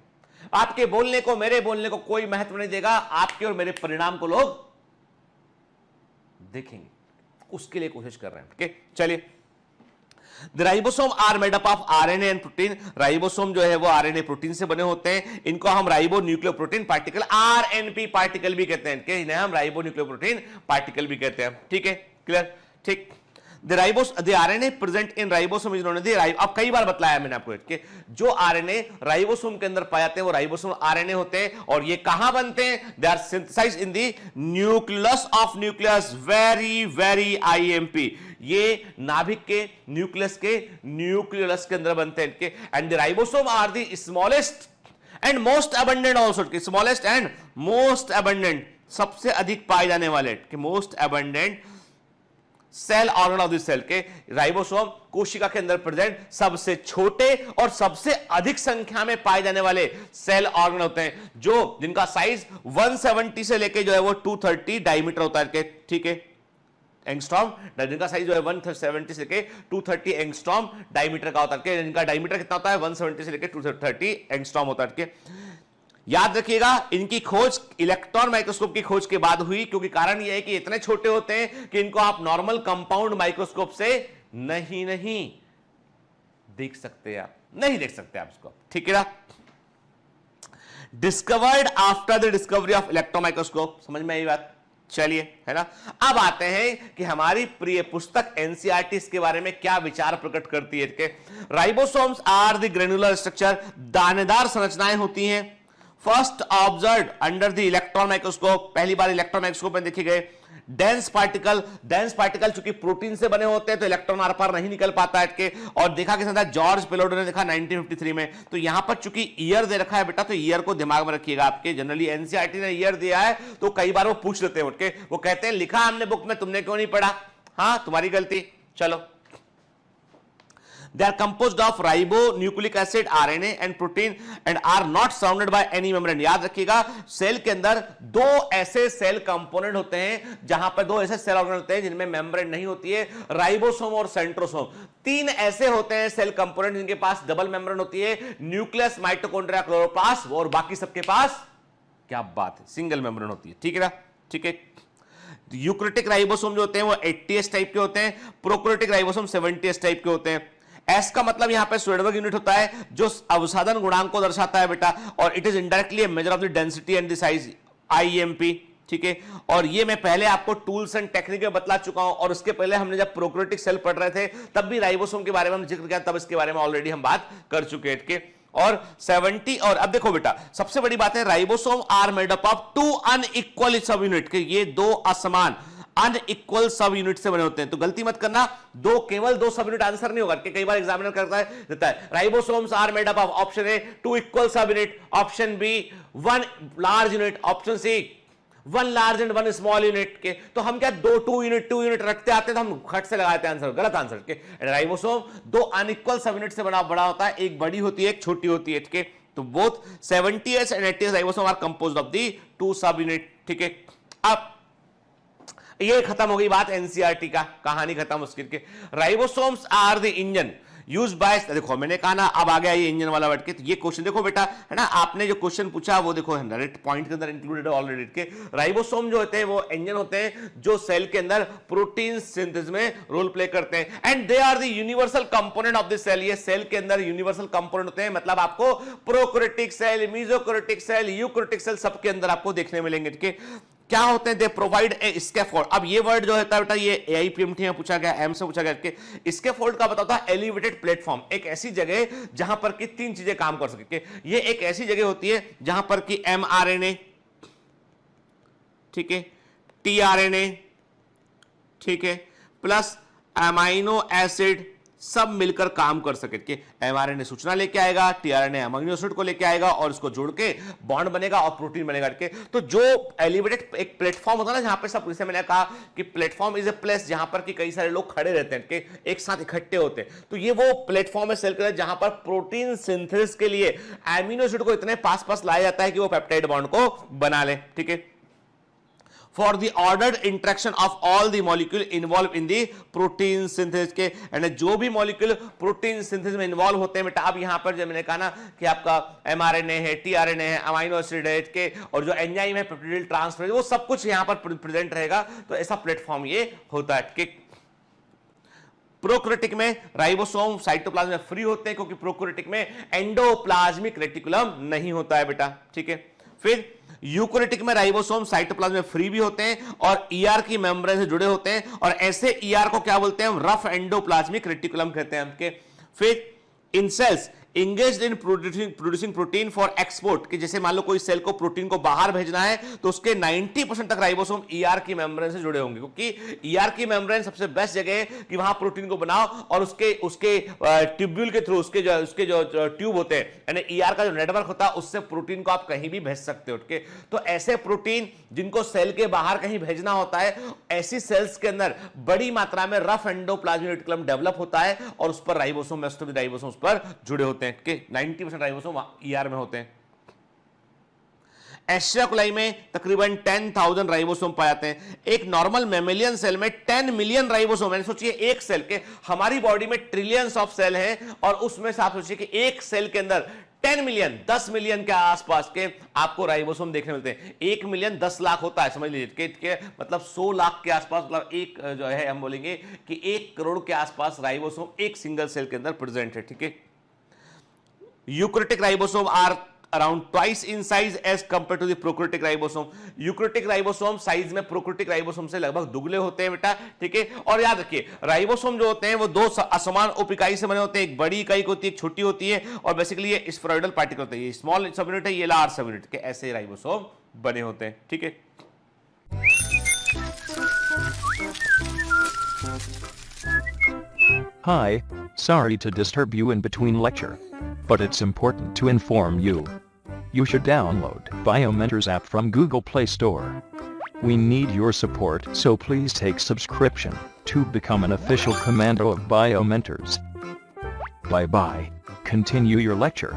[SPEAKER 2] आपके बोलने को, मेरे बोलने को कोई महत्व नहीं देगा, आपके और मेरे परिणाम को लोग देखेंगे, उसके लिए कोशिश कर रहे हैं, ठीक है। चलिए, The ribosome are made up of RNA and protein। Ribosome जो है वो RNA प्रोटीन से बने होते हैं। इनको हम ribo nucleoprotein particle, RNP particle भी कहते हैं, इन्हें हम राइबो न्यूक्लियोप्रोटीन पार्टिकल भी कहते हैं, ठीक है, क्लियर, ठीक। The RNA present in ribosome is known as the अब कई बार बतलाया मैंने आपको कि जो RNA राइबोसोम के अंदर पाए जाते हैं वो राइबोसोम RNA होते हैं, और ये कहां बनते हैं? They are synthesized in the nucleus of nucleus, very IMP। ये नाभिक के न्यूक्लियस के न्यूक्लियोलस के अंदर बनते हैं, and the ribosome are the smallest and most abundant also, smallest and most abundant, सबसे अधिक पाए जाने वाले, most abundant cell organ of the cell के राइबोसोम कोशिका के अंदर प्रेजेंट सबसे छोटे और सबसे अधिक संख्या में पाए जाने वाले सेल ऑर्गन होते हैं, जो जिनका साइज 170 से लेके जो है वो 230 डायमीटर होता है, ठीक है, एंगस्ट्रॉम। जिनका साइज जो है 170 से लेके 230 एंगस्ट्रॉम डायमीटर का होता है, जिनका डायमीटर कितना होता है? 170 से लेके 230 एंगस्ट्रॉम होता है। याद रखिएगा, इनकी खोज इलेक्ट्रॉन माइक्रोस्कोप की खोज के बाद हुई, क्योंकि कारण यह है कि इतने छोटे होते हैं कि इनको आप नॉर्मल कंपाउंड माइक्रोस्कोप से नहीं देख सकते, आप नहीं देख सकते आप इसको, ठीक है ना। Discovered after the discovery of electron microscope, समझ में आई बात? चलिए, है ना। अब आते हैं कि हमारी प्रिय पुस्तक एनसीईआरटी इसके बारे में क्या विचार प्रकट करती है कि ribosomes are the granular structure, दानेदार संरचनाएं होती हैं। First observed under the electron microscope, पहली बार इलेक्ट्रॉन माइक्रोस्कोप में देखे गए। डेंस पार्टिकल चूंकि प्रोटीन से बने होते हैं तो इलेक्ट्रॉन आर पार नहीं निकल पाता है के। और देखा किसने था, जॉर्ज पेलोडो ने देखा 1953 में। तो यहां पर चूंकि ईयर दे रखा है बेटा, तो ईयर को दिमाग में रखिएगा आपके। जनरली एनसीईआरटी ने ईयर दिया है तो कई बार वो पूछ लेते हैं उठ के, वो कहते हैं लिखा हमने बुक में, तुमने क्यों नहीं पढ़ा? हाँ, तुम्हारी गलती। चलो, they are composed of ribonucleic acid, RNA and protein and are not surrounded by any membrane। याद रखिएगा, सेल के अंदर दो ऐसे सेल कंपोनेंट होते हैं, जहां पर दो ऐसे सेल ऑर्गेनल होते हैं जिनमें मेम्ब्रेन नहीं होती है, राइबोसोम और सेंट्रोसोम। तीन ऐसे होते हैं सेल कंपोनेंट जिनके पास डबल मेम्ब्रेन होती है, न्यूक्लियस, माइटोकॉन्ड्रिया, क्लोरोप्लास्ट, और बाकी सबके पास क्या बात है, सिंगल मेम्ब्रेन होती है। ठीक है ना? ठीक है। यूकैरियोटिक राइबोसोम जो होते हैं वो 80S टाइप के होते हैं, प्रोकैरियोटिक राइबोसोम 70S टाइप के होते हैं। एस का मतलब यहां पे स्वेडबर्ग यूनिट होता है जो अवसादन गुणांक को दर्शाता है बेटा, और it is indirectly A measure of the density and the size, IMP। ठीक है, और ये मैं पहले आपको टूल्स एंड टेक्निक में बतला चुका हूं, और उसके पहले हमने जब प्रोकैरियोटिक सेल पढ़ रहे थे तब भी राइबोसोम के बारे में हम जिक्र किया, तब इसके बारे में ऑलरेडी हम बात कर चुके हैं। और 70, और अब देखो बेटा, सबसे बड़ी बात है, ribosome are made up of 2 unequal sub unit के, ये दो असमान अनइक्वल सब यूनिट से बने होते हैं। तो गलती मत करना, केवल दो सब यूनिट आंसर नहीं होगा, कि कई बार एग्जामिनर करता है देता है ribosomes are made up of, option A 2 equal sub unit, option B 1 large unit, option C 1 large and 1 small unit के। तो हम क्या 2 यूनिट रखते आते हैं, तो हम खट से लगाते हैं आंसर, गलत आंसर के। राइबोसोम 2 अनइक्वल सब यूनिट से बड़ा होता है, एक बड़ी होती है एक छोटी होती है के। तो both 70S and 80S ribosome are composed of the 2 sub unit. ठीक है, अब ये खत्म हो गई बात एनसीईआरटी का, कहानी खत्म उसकी के। Ribosomes are the engine use by, देखो मैंने कहा ना, अब आ गया ये इंजन वाला वर्ड के। तो ये क्वेश्चन देखो बेटा, है ना, आपने जो क्वेश्चन पूछा वो देखो डायरेक्ट पॉइंट के अंदर इंक्लूडेड ऑलरेडी के। राइबोसोम जो होते हैं वो इंजन होते हैं जो सेल के अंदर प्रोटीन सिंथेसिस में रोल प्ले करते हैं, and they are the universal component of the cell. ये सेल के अंदर यूनिवर्सल कंपोनेंट होते हैं, मतलब आपको prokaryotic cell, mesokaryotic cell, eukaryotic cell सबके अंदर आपको देखने मिलेंगे। ठीक है, क्या होते हैं, दे प्रोवाइड ए स्कैफोल्ड। अब ये वर्ड जो होता है बेटा, ये AIPMT में पूछा गया, एम से पूछा गया कि स्कैफोल्ड का बताता है एलिवेटेड प्लेटफॉर्म, एक ऐसी जगह जहां पर कि 3 चीजें काम कर सके। ये एक ऐसी जगह होती है जहां पर कि mRNA, ठीक है, tRNA, ठीक है, प्लस अमाइनो एसिड सब मिलकर काम कर सके। कि mRNA सूचना लेके आएगा, tRNA अमीनो एसिड को लेके आएगा, और इसको जोड़ के बॉन्ड बनेगा और प्रोटीन बनेगा। के तो जो एलिवेटेड एक प्लेटफॉर्म होता है ना, जहां पे सब, जैसे मैंने कहा कि प्लेटफॉर्म इज ए प्लेस जहां पर कि कई सारे लोग खड़े रहते हैं, कि एक साथ इकट्ठे होते हैं। तो ये वो प्लेटफॉर्म है सेल के अंदर जहां पर प्रोटीन सिंथेसिस के लिए एमिनो एसिड को इतने पास लाया जाता है कि वो पेप्टाइड बॉन्ड को बना ले। ठीक है, for the ordered interaction of all the molecule involved in the protein synthesis के, and जो भी molecule protein synthesis में involve होते हैं बेटा, अब यहां पर जब मैंने कहा ना कि आपका mRNA है, tRNA है, अमीनो एसिड है के, और जो एंजाइम है पेप्टाइड ट्रांसफर, वो सब कुछ यहां पर प्रेजेंट रहेगा। तो ऐसा प्लेटफॉर्म ये होता है। कि प्रोकैरियोटिक में राइबोसोम साइटोप्लाज्म में फ्री होते हैं, क्योंकि प्रोकैरियोटिक में एंडोप्लाज्मिक रेटिकुलम नहीं होता है बेटा। ठीक है, फिर यूकैरियोटिक में राइबोसोम साइटोप्लाज्म में फ्री भी होते हैं और ER की मेम्ब्रेन से जुड़े होते हैं, और ऐसे ER को क्या बोलते हैं हम, रफ एंडोप्लाज्मिक रेटिकुलम कहते हैं हमके। फिर इन sales engaged in producing protein for export, कि जैसे मान लो कोई सेल को प्रोटीन को बाहर भेजना है तो उसके 90% तक राइबोसोम ER की मेम्ब्रेन से जुड़े होंगे, क्योंकि ER की मेम्ब्रेन सबसे बेस्ट जगह है कि वहां प्रोटीन को बनाओ, और उसके ट्यूब्यूल के थ्रू, उसके जो ट्यूब होते हैं, यानी ER का जो नेटवर्क होता है, उससे प्रोटीन को आप कहीं भी भेज सकते हो। तो ऐसे प्रोटीन जिनको सेल के बाहर कहीं भेजना होता है, ऐसी सेल्स के अंदर बड़ी मात्रा में रफ एंडोप्लाज्मिक रेटिकुलम डेवलप होता है, और उस पर ribosome, most of the ribosome उस पर जुड़े होते हैं, कि 90% राइबोसोम ER में होते हैं। एस्चेरिचिया कोलाई में तकरीबन 10,000 राइबोसोम पाए जाते हैं। एक नॉर्मल मैमेलियन सेल में 10 मिलियन राइबोसोम है। सोचिए एक सेल के, हमारी बॉडी में ट्रिलियंस ऑफ सेल हैं, और उसमें से आप सोचिए कि एक सेल के अंदर 10 मिलियन, 10 मिलियन के आसपास के आपको राइबोसोम देखने मिलते हैं। 1 मिलियन 10 लाख होता है, समझ लीजिए कि मतलब 100 लाख के आसपास, मतलब एक जो है हम बोलेंगे कि 1 करोड़ के आसपास राइबोसोम एक सिंगल सेल के अंदर प्रेजेंट है। ठीक है, eukaryotic ribosome are around twice in size as compare to the prokaryotic ribosome. Eukaryotic ribosome size में प्रोकैरियोटिक राइबोसोम से लगभग दुगने होते हैं बेटा। ठीक है, और याद रखिए राइबोसोम जो होते हैं वो 2 असमान उप इकाई से बने होते हैं, एक बड़ी इकाई होती है, एक छोटी होती है, और बेसिकली ये स्फेरॉइडल पार्टिकल होते हैं। ये स्मॉल सब यूनिट है, ये लार्ज सब यूनिट के, ऐसे राइबोसोम बने होते हैं। ठीक है।
[SPEAKER 3] Hi, sorry to disturb you in between lecture. But it's important to inform you. You should download Biomentors app from Google Play Store. We need your support, so please take subscription to become an official commando of Biomentors. Bye bye. Continue your lecture.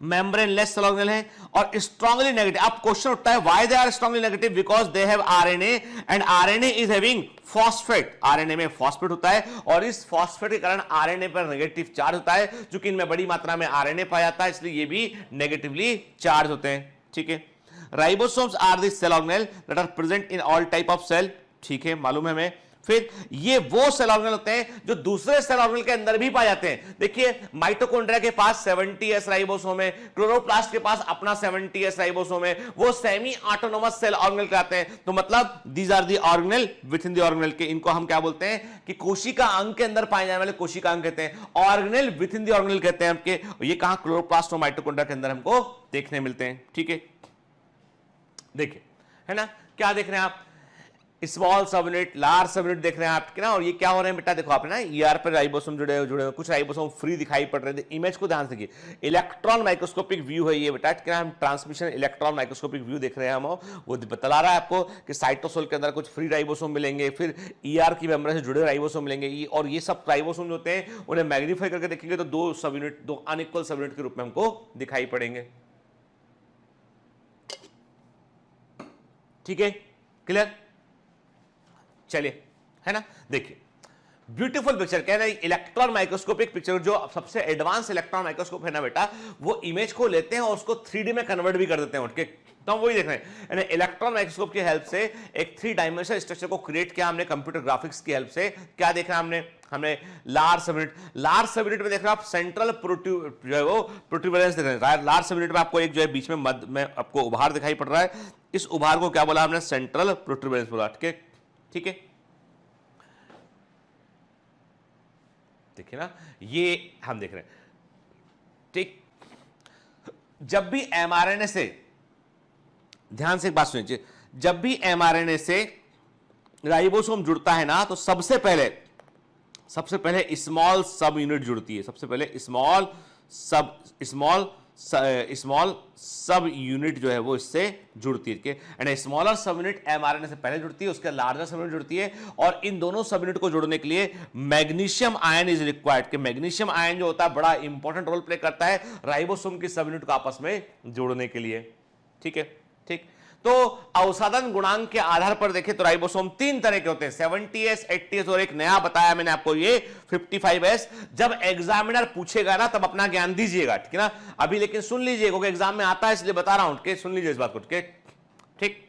[SPEAKER 2] Membraneless cell organelle है और strongly negative. अब question उठता है why they are strongly negative? Because they have RNA and RNA is having phosphate. RNA में phosphate होता है और इस फॉस्फेट के कारण आरएनए पर नेगेटिव चार्ज होता है. चूंकि इनमें बड़ी मात्रा में आरएनए पाया जाता है इसलिए ये भी नेगेटिवली चार्ज होते हैं. ठीक है. Ribosomes are the cell organelle that are present in all type of cell. ठीक है, मालूम है हमें. फिर ये वो सेल ऑर्गेनेल होते हैं जो दूसरे सेल ऑर्गेनेल के अंदर भी पाए जाते हैं. देखिए माइटोकॉन्ड्रिया के पास 70s राइबोसोम है, क्लोरोप्लास्ट के पास अपना 70s राइबोसोम है. वो सेमी ऑटोनोमस सेल ऑर्गेनेल कहते हैं. तो मतलब these are the organelle within the organelle के. इनको हम क्या बोलते हैं कि कोशिका अंग के अंदर पाए जाने वाले कोशिका अंग कहते हैं. Organelle within the organelle कहते हैं हमके. ये कहां? क्लोरोप्लास्ट और माइटोकॉन्ड्रिया के अंदर हमको देखने मिलते हैं. ठीक है, देखिए है ना, क्या देख रहे हैं आप? स्मॉल सब यूनिट, लार्ज सब यूनिट देख रहे हैं आप ना. और ये क्या हो रहे हैं बेटा? देखो आपने ना ईआर पर राइबोसोम जुड़े हुए, कुछ राइबोसोम फ्री दिखाई पड़ रहे थे. इमेज को ध्यान से देखिए. इलेक्ट्रॉन माइक्रोस्कोपिक व्यू है ये बेटा. क्या हम ट्रांसमिशन इलेक्ट्रॉन माइक्रोस्कोपिक व्यू देख रहे हैं हम. वो बता रहा है आपको कि साइटोसोल के अंदर कुछ फ्री राइबोसोम मिलेंगे, फिर ईआर की मेम्ब्रेन से जुड़े राइबोसोम मिलेंगे. और ये सब राइबोसोम जो होते हैं उन्हें मैग्नीफाई करके देखेंगे तो दो सब यूनिट, दो अनइक्वल सब यूनिट के रूप में हमको दिखाई पड़ेंगे. ठीक है, क्लियर? चलिए, है ना. देखिए ब्यूटीफुल पिक्चर कह रहे हैं. इलेक्ट्रॉन माइक्रोस्कोपिक पिक्चर, जो सबसे एडवांस इलेक्ट्रॉन माइक्रोस्कोप है ना बेटा, वो इमेज को लेते हैं और उसको 3D में कन्वर्ट भी कर देते हैं. उठके तो हम वही देख रहे हैं. इलेक्ट्रॉन माइक्रोस्कोप की हेल्प से एक 3 डायमेंशनल स्ट्रक्चर को क्रिएट किया हमने कंप्यूटर ग्राफिक्स की हेल्प से. क्या देख रहे हैं हमने लार्ज सब यूनिट. लार्ज सब यूनिट में देख रहे हैं आप सेंट्रल जो है वो प्रोट्यूबरेंस देख रहे हैं. लार्ज सब यूनिट में आपको एक जो है बीच में मध्य में आपको उभार दिखाई पड़ रहा है. इस उभार को क्या बोला हमने? सेंट्रल प्रोट्यूबरेंस बोला. ठीक है, देखिए ना, ये हम देख रहे हैं. ठीक, जब भी एमआरएनए से, ध्यान से एक बात सुनिए, जब भी एमआरएनए से राइबोसोम जुड़ता है ना तो सबसे पहले स्मॉल सब यूनिट जुड़ती है. सबसे पहले स्मॉल सब यूनिट जो है वो इससे जुड़ती है. एंड स्मॉलर सब यूनिट एमआरएनए से पहले जुड़ती है, उसके लार्जर सब यूनिट जुड़ती है. और इन दोनों सब यूनिट को जोड़ने के लिए मैग्नीशियम आयन इज रिक्वायर्ड. कि मैग्नीशियम आयन जो होता है बड़ा इंपॉर्टेंट रोल प्ले करता है राइबोसोम की सब यूनिट को आपस में जोड़ने के लिए. ठीक है, ठीक. तो अवसादन गुणांक के आधार पर देखें तो राइबोसोम 3 तरह के होते हैं, 70s, 80s और एक नया बताया मैंने आपको ये 55s. जब एग्जामिनर पूछेगा ना तब अपना ज्ञान दीजिएगा. ठीक है ना. अभी लेकिन सुन लीजिए क्योंकि एग्जाम में आता है इसलिए बता रहा हूं. के सुन लीजिए इस बात को. ठीक.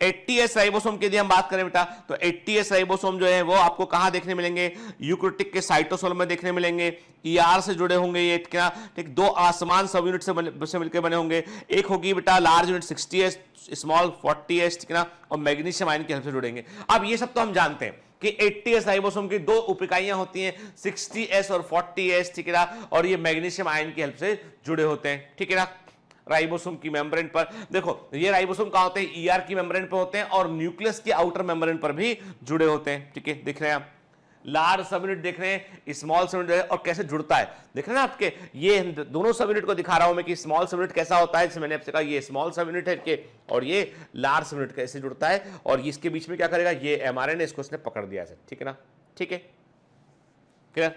[SPEAKER 2] 80s राइबोसोम की यदि हम बात करें बेटा तो 80s राइबोसोम जो है वो आपको कहां देखने मिलेंगे? यूकैरियोटिक के साइटोसोल में देखने मिलेंगे. ईआर से जुड़े होंगे ये. क्या? ठीक. 2 आसमान सब यूनिट से मिलकर बने होंगे. एक होगी बेटा large unit 60s, small 40s. ठीक है ना. और मैग्नीशियम आयन की हेल्प से जुड़ेंगे. अब ये सब तो हम जानते हैं कि 80s राइबोसोम की 2 उप इकाइयां होती हैं, 60s और 40s. ठीक है ना. और ये मैग्नीशियम आयन की हेल्प से जुड़े होते हैं. ठीक है ना. राइबोसोम की मेम्ब्रेन पर देखो, ये राइबोसोम कहां होते हैं? ईआर की मेम्ब्रेन पर होते हैं और न्यूक्लियस की आउटर मेम्ब्रेन पर भी जुड़े होते हैं. ठीक है, देख रहे हैं आप. लार्ज सब यूनिट देख रहे हैं, स्मॉल सब यूनिट और कैसे जुड़ता है देख रहे हैं आपके. ये दोनों सब यूनिट को दिखा रहा हूं मैं कि स्मॉल सब यूनिट कैसा होता है. जैसे मैंने आपसे कहा ये स्मॉल सब यूनिट है के, और ये लार्ज सब यूनिट कैसे जुड़ता है. और इसके बीच में क्या करेगा? ये एमआरएनए इसको इसने पकड़ दिया है. ठीक है ना. ठीक है, क्लियर.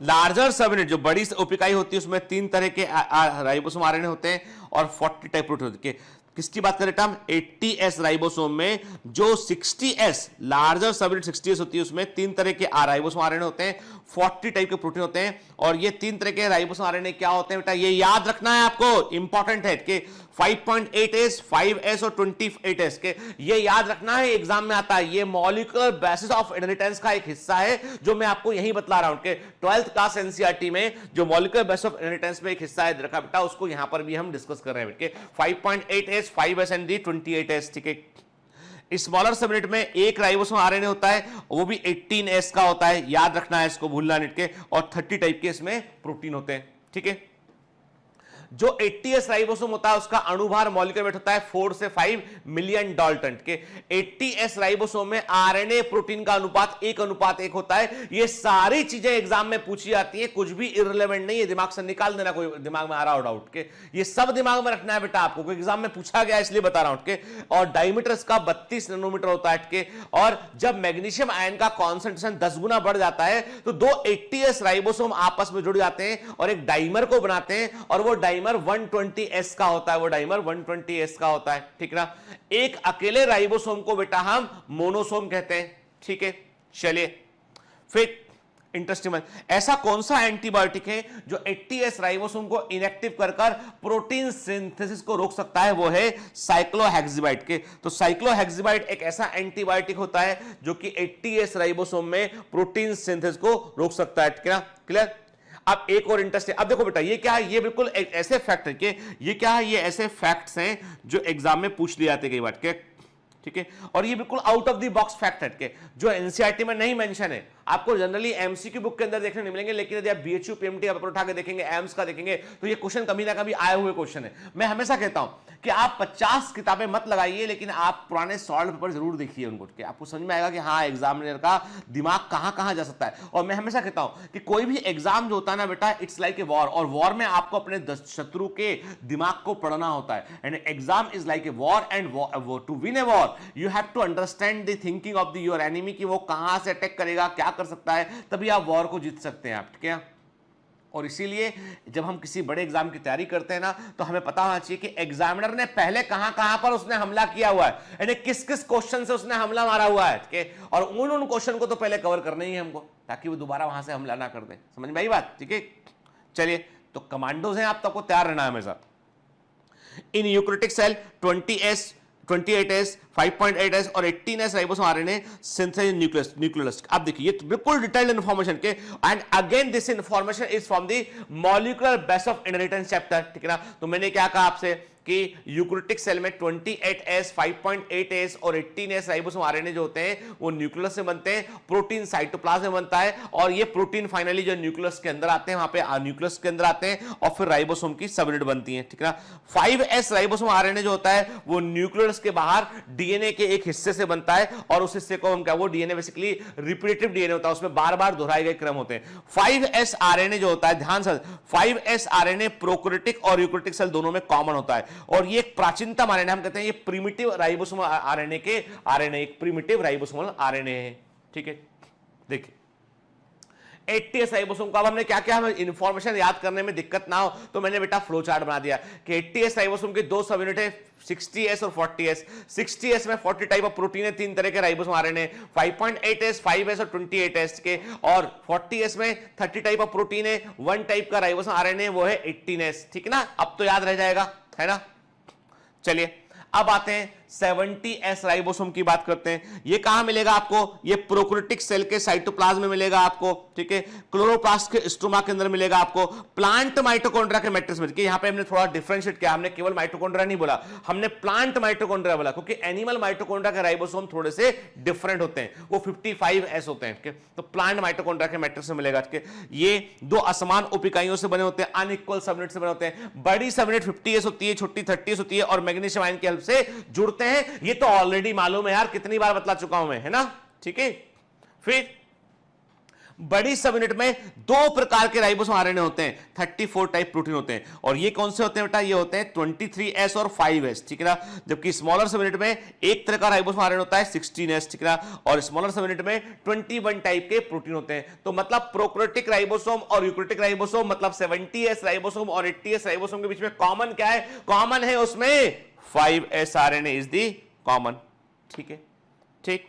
[SPEAKER 2] लार्जर सब यूनिट जो बड़ी उप इकाई होती है उसमें 3 तरह के राइबोसोम आरएनए होते हैं और 40 टाइप प्रोटीन होते हैं. किसकी बात करें हम? 80s राइबोसोम में जो 60s लार्जर सब यूनिट 60s होती है उसमें 3 तरह के राइबोसोम आरएनए होते हैं, 40 टाइप के प्रोटीन होते हैं. और ये 3 तरह के राइबोसोम आरएनए क्या होते हैं बेटा? ये याद रखना है आपको, इंपॉर्टेंट है कि 5.8s, 5s और 28s के ये याद रखना है, एग्जाम में आता है. ये मॉलिक्यूलर बेसिस ऑफ इनहेरिटेंस का एक हिस्सा है जो मैं आपको यही बतला रहा हूं कि 12th क्लास एनसीईआरटी में जो मॉलिक्यूलर बेसिस ऑफ इनहेरिटेंस में एक हिस्सा है रखा बेटा, उसको यहां पर भी हम डिस्कस कर रहे हैं बेटे. 5.8s, 5s and 28s. ठीक है. स्मॉलर सब यूनिट में एक राइबोसोम आरएनए होता है, वो भी 18s का होता है, याद रखना है इसको, भूलना नहीं के. और 30 टाइप के इसमें प्रोटीन होते हैं. ठीक है. जो 80s राइबोसोम होता है उसका अणुभार मॉलिक्यूलर वेट होता है 4 से 5 मिलियन डाल्टन के। 80s राइबोसोम में आरएनए प्रोटीन का अनुपात 1:1 होता है। ये सारी चीजें एग्जाम में पूछी जाती है, कुछ भी इररिलेवेंट नहीं है, दिमाग से निकाल देना कोई दिमाग में आ रहा हो डाउट के, ये सब दिमाग में रखना है बेटा आपको, कोई एग्जाम में पूछा गया इसलिए बता रहा हूं के। और डायमीटर इसका 32 नैनोमीटर होता है के। और जब मैग्नीशियम आयन का कॉन्सेंट्रेशन 10 गुना बढ़ जाता है तो दो 80s राइबोसोम आपस में जुड़ जाते हैं और एक डाइमर को बनाते हैं, और वो डाइमर 120s का होता है, वो डाइमर 120s का होता है, ठीक ना। एक अकेले राइबोसोम को बेटा हम मोनोसोम कहते हैं, ठीक है। चलिए फिर इंटरेस्टिंग, ऐसा कौन सा एंटीबायोटिक है जो 80s राइबोसोम को इनएक्टिव कर प्रोटीन सिंथेसिस को रोक सकता है, वो है साइक्लोहेक्सिबाइड के। तो साइक्लोहेक्सिबाइड एक ऐसा एंटीबायोटिक होता है जो कि 80s राइबोसोम में प्रोटीन सिंथेसिस को रोक सकता है, क्या क्लियर। अब एक और इंटरेस्टिंग, अब देखो बेटा ये क्या है, ये बिल्कुल एक ऐसे फैक्ट है कि ये क्या है, ये ऐसे फैक्ट्स हैं जो एग्जाम में पूछ लिए जाते हैं कई बार के, ठीक है। और ये बिल्कुल out of the box fact है के, जो एनसीईआरटी में नहीं मेंशन है, आपको जनरली एमसीक्यू बुक के अंदर देखने नहीं मिलेंगे, लेकिन यदि आप बीएचयू पीएमटी पेपर उठा के देखेंगे, एम्स का देखेंगे, तो ये क्वेश्चन कभी ना कभी आए हुए क्वेश्चन है। मैं हमेशा कहता हूं कि आप 50 किताबें मत लगाइए, लेकिन आप पुराने सॉल्व पेपर जरूर देखिए उनको, कि आपको समझ में आएगा कि हाँ एग्जामिनर का दिमाग कहां कहां जा सकता है। और मैं हमेशा कहता हूं कि कोई भी एग्जाम जो होता है ना बेटा, इट्स लाइक ए वॉर, और वॉर में आपको अपने शत्रु के दिमाग को पढ़ना होता है। And exam is like a war, and to win a war you have to understand the thinking of the your enemy, कि वो कहां से अटैक करेगा, क्या कर सकता है, तभी आप वॉर को जीत सकते हैं आप, ठीक है। और इसीलिए जब हम किसी बड़े एग्जाम की तैयारी करते हैं ना, तो हमें पता होना चाहिए कि एग्जामिनर ने पहले कहां कहां पर उसने हमला किया हुआ है, यानी किस किस क्वेश्चन से उसने हमला मारा हुआ है, ठीक है। और उन क्वेश्चन को तो पहले कवर करना ही है हमको, ताकि वो दोबारा वहां से हमला ना कर दे। समझ में आई बात, ठीक है। चलिए, तो कमांडोज हैं, आप सबको तैयार रहना है हमेशा। In eukaryotic cell 20s 28s 5.8s और 18s ribosome RNA synthesis nucleolus. आप देखिए ये तो बिल्कुल डिटेल्ड इंफॉर्मेशन के, and again this information is from the molecular base of inheritance chapter, ठीक है ना। तो मैंने क्या कहा आपसे कि यूकैरियोटिक सेल में 28s 5.8s और 18s राइबोसोम आरएनए जो होते हैं वो न्यूक्लियस से बनते हैं, प्रोटीन साइटोप्लाज्म में बनता है, और ये प्रोटीन फाइनली जो न्यूक्लियस के अंदर आते हैं, वहां पे न्यूक्लियस के अंदर आते हैं और फिर राइबोसोम की सब यूनिट बनती है, ठीक है ना। 5s राइबोसोम आरएनए जो होता है वो न्यूक्लियस के बाहर डीएनए के एक हिस्से से बनता है, और उस हिस्से को हम क्या, वो डीएनए बेसिकली रिपीटेटिव डीएनए होता है, उसमें बार बार दोहराए गए क्रम होते हैं। 5s आरएनए जो होता है, ध्यान से, 5s आरएनए प्रोकैरियोटिक और यूकैरियोटिक सेल दोनों में कॉमन होता है, और ये एक प्राचीनतम आरएनए, हम कहते हैं ये प्रिमिटिव राइबोसोमल आरएनए के आरएनए, एक प्रिमिटिव राइबोसोमल आरएनए है, ठीक है। देखिए 80s राइबोसोम का, अब हमने क्या क्या, हमें इंफॉर्मेशन याद करने में दिक्कत ना हो तो मैंने बेटा फ्लो चार्ट बना दिया कि 80s राइबोसोम के दो सब यूनिट है, 60s और 40s। 60s में 40 टाइप ऑफ प्रोटीन है, 3 तरह के राइबोसोम आरएनए, 5.8s 5s और 28s के, और 40s में 30 टाइप ऑफ प्रोटीन है, 1 टाइप का राइबोसोम आरएनए, वो है 18s, ठीक है ना। अब तो याद रह जाएगा, है ना। चलिए अब आते हैं 70s राइबोसोम की बात करते हैं। ये कहां मिलेगा आपको, ये प्रोकैरियोटिक सेल के साइटोप्लाज्म में मिलेगा आपको, ठीक है। क्लोरोप्लास्ट के स्ट्रोमा के अंदर मिलेगा आपको, प्लांट माइटोकॉन्ड्रिया के मैट्रिक्स में। यहां पे हमने थोड़ा डिफरेंशिएट किया, हमने केवल माइटोकॉन्ड्रिया नहीं बोला, हमने प्लांट माइटोकॉन्ड्रिया बोला, क्योंकि एनिमल माइटोकॉन्ड्रिया के राइबोसोम थोड़े से डिफरेंट होते हैं, वो 55s होते हैं, तो प्लांट माइटोकॉन्ड्रिया के मैट्रिक्स में मिलेगा। ये दो असमान उप इकाइयों से बने होते हैं, अनइक्वल सबयूनिट से बने होते हैं। बड़ी सबयूनिट 50s होती है, छोटी 30s होती है, और मैग्नीशियम आयन की हेल्प से जुड़ते हैं। ये तो ऑलरेडी मालूम है यार, कितनी बार बतला चुका हूं मैं, है ना, ठीक है। फिर बड़ी सब यूनिट में 2 प्रकार के राइबोसोम आरएनए होते हैं, 34 टाइप प्रोटीन होते हैं, और ये कौन से होते हैं बेटा, ये होते हैं 23s और 5s, ठीक है ना। जबकि स्मॉलर सब यूनिट में एक तरह का राइबोसोम आरएनए होता है 16s, ठीक है ना, और स्मॉलर सब यूनिट में 21 टाइप के प्रोटीन होते हैं। तो मतलब प्रोकैरियोटिक राइबोसोम और यूकैरियोटिक राइबोसोम, मतलब 70s राइबोसोम और 80s राइबोसोम के बीच में कॉमन क्या है, कॉमन है उसमें 5s RNA is the common, ठीक है, ठीक।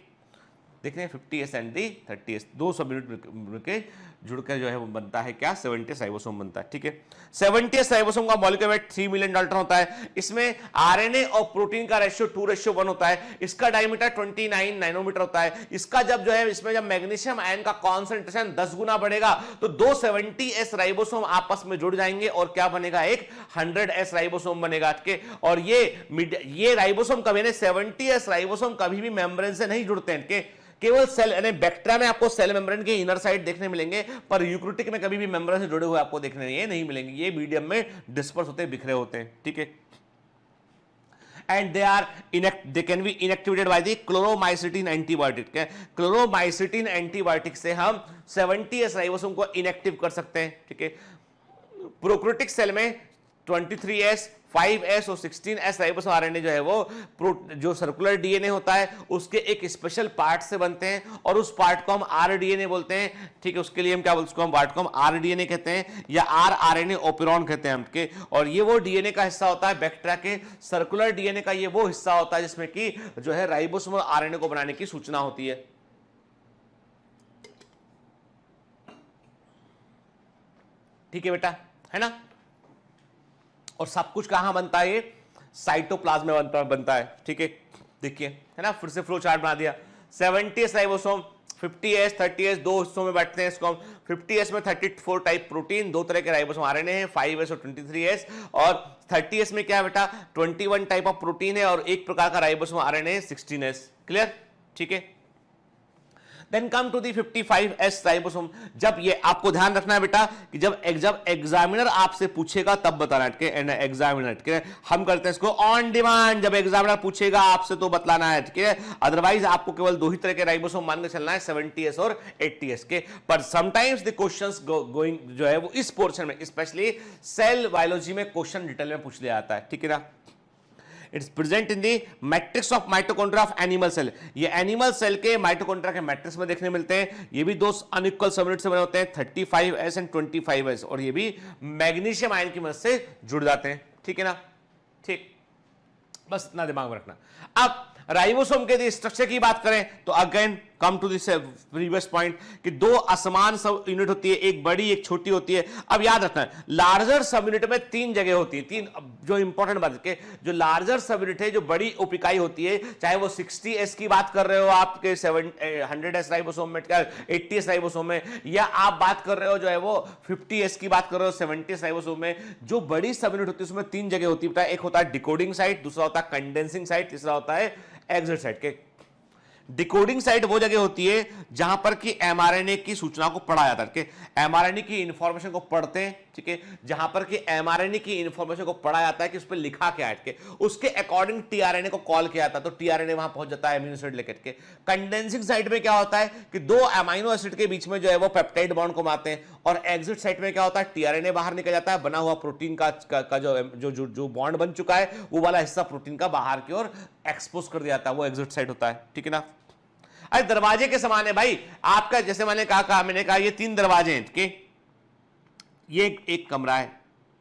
[SPEAKER 2] देख रहे हैं 50s and the 30s, 2 sub unit मिलकर जुड़कर जो है वो बनता है क्या, 70s राइबोसोम बनता है, ठीक है। 70s राइबोसोम का मॉलिक्यूलर वेट 3 मिलियन डाल्टन होता है। इसमें आरएनए और प्रोटीन का रेशियो 2:1 होता है। इसका डायमीटर 29 नैनोमीटर होता है। इसका जब जो है, इसमें जब मैग्नीशियम आयन का कॉन्सेंट्रेशन 10 गुना बढ़ेगा तो 2 70s राइबोसोम आपस में जुड़ जाएंगे और क्या बनेगा, एक 100s राइबोसोम बनेगा, ठीक है। और ये राइबोसोम कभी नहीं, 70s राइबोसोम कभी भी मेम्ब्रेन से नहीं जुड़ते हैं, केवल सेल यानी बैक्टीरिया में आपको सेल मेम्ब्रेन के इनर साइड देखने मिलेंगे, पर यूकैरियोटिक में कभी भी मेम्ब्रेन से जुड़े हुए आपको देखने नहीं मिलेंगे, ये मीडियम में डिस्पर्स होते हैं, बिखरे होते हैं, ठीक है। And they can be inactivated by the chloromycetin antibiotic। Chloromycetin antibiotic से हम 70S राइबोसोम को इनएक्टिव कर सकते हैं, ठीक है। प्रोकैरियोटिक सेल में 23S, 5S और 16S राइबोसोम आरएनए जो है वो जो सर्कुलर डीएनए होता है उसके एक स्पेशल पार्ट से बनते हैं और उस पार्ट को हम आरडीएनए बोलते हैं, ठीक है। उसके लिए हम क्या बोलते हैं, उसको हम पार्ट को हम आरडीएनए कहते हैं या आरआरएनए ओपेरॉन कहते हैं हमके। और ये वो डीएनए का हिस्सा होता है बैक्टीरिया के, सर्कुलर डीएनए का ये वो हिस्सा होता है जिसमें कि जो है राइबोसोमल आरएनए को बनाने की सूचना होती है, ठीक है बेटा, है ना। और सब कुछ कहां बनता है, ये साइटोप्लाज्म में बनता है, ठीक है। देखिए, है ना, फिर से फ्लो चार्ट बना दिया। 70S राइबोसोम, 50S, 30S दो हिस्सों में बांटते हैं इसको हम। 50S में 34 टाइप प्रोटीन, दो तरह के राइबोसोम आरएनए हैं, 5S और 23S। और 30S में क्या है बेटा, 21 टाइप ऑफ प्रोटीन है और एक प्रकार का राइबोसोम आरएनए है, 16S। क्लियर, ठीक है। Then come to the 55S ribosome. जब ये आपको ध्यान रखना है बेटा कि जब एग्जामिनर आपसे पूछेगा तब बताना है, एग्जामिनर, ठीक है। हम करते हैं इसको ऑन डिमांड, जब एग्जामिनर पूछेगा आपसे तो बतलाना है, ठीक है। अदरवाइज आपको केवल दो ही तरह के राइबोसोम मान के चलना है, 70S और 80S के। पर समटाइम्स द क्वेश्चंस गोइंग जो है वो इस पोर्शन में, स्पेशली सेल बायोलॉजी में क्वेश्चन डिटेल में पूछ लिया जाता है, ठीक है ना। It's present in the matrix of mitochondria of animal cell. ये एनिमल सेल के माइटोकॉन्ड्रिया के मैट्रिक्स में देखने मिलते हैं। ये भी दो अनइक्वल सबयूनिट से बने होते हैं, 35S एंड 25S, और ये भी मैग्नीशियम आयन की मदद से जुड़ जाते हैं, ठीक है ना, ठीक। बस इतना दिमाग में रखना। अब राइबोसोम के स्ट्रक्चर की बात करें तो again come to this previous point कि दो असमान सब यूनिट होती है, एक बड़ी एक छोटी होती है। अब याद रखना है लार्जर सब यूनिट में तीन जगह होती है, तीन जो इंपॉर्टेंट बात है, जो लार्जर सब यूनिट है, जो बड़ी उपिकाई होती है, चाहे वो 60S की बात कर रहे हो आपके 100S राइबोसोम में, 80S राइबोसोम में, या आप बात कर रहे हो जो है वो 50S की बात कर रहे हो 70S राइबोसोम में, जो बड़ी सब यूनिट होती है उसमें तीन जगह होती है। एक होता है डिकोडिंग साइट, दूसरा होता है कंडेंसिंग साइट, तीसरा होता है एग्जिट साइट। के डिकोडिंग साइट वो जगह होती है जहां पर कि एमआरएनए की सूचना को पढ़ा जाता है, एमआरएनए की इंफॉर्मेशन को पढ़ते हैं, ठीक है। जहां पर कि एमआरएनए की इंफॉर्मेशन को पढ़ा जाता है कि उस पर लिखा क्या है, उसके अकॉर्डिंग टीआरएनए को कॉल किया जाता है, तो टीआरएनए वहां पहुंच जाता है अमीनो एसिड लेकर के। कंडेंसिंग साइट में क्या होता है कि दो अमीनो एसिड के बीच में जो है वो पेप्टाइड बॉन्ड को बनाते हैं, और एग्जिट साइट में क्या होता है, टीआरएनए बाहर निकल जाता है, बना हुआ प्रोटीन का जो बॉन्ड बन चुका है वो वाला हिस्सा प्रोटीन का बाहर की ओर एक्सपोज कर दिया जाता है, वो एग्जिट साइट होता है, ठीक है ना। अरे दरवाजे के समान है भाई आपका, जैसे मैंने कहा ये तीन दरवाजे हैं, ठीक है। ये एक कमरा है,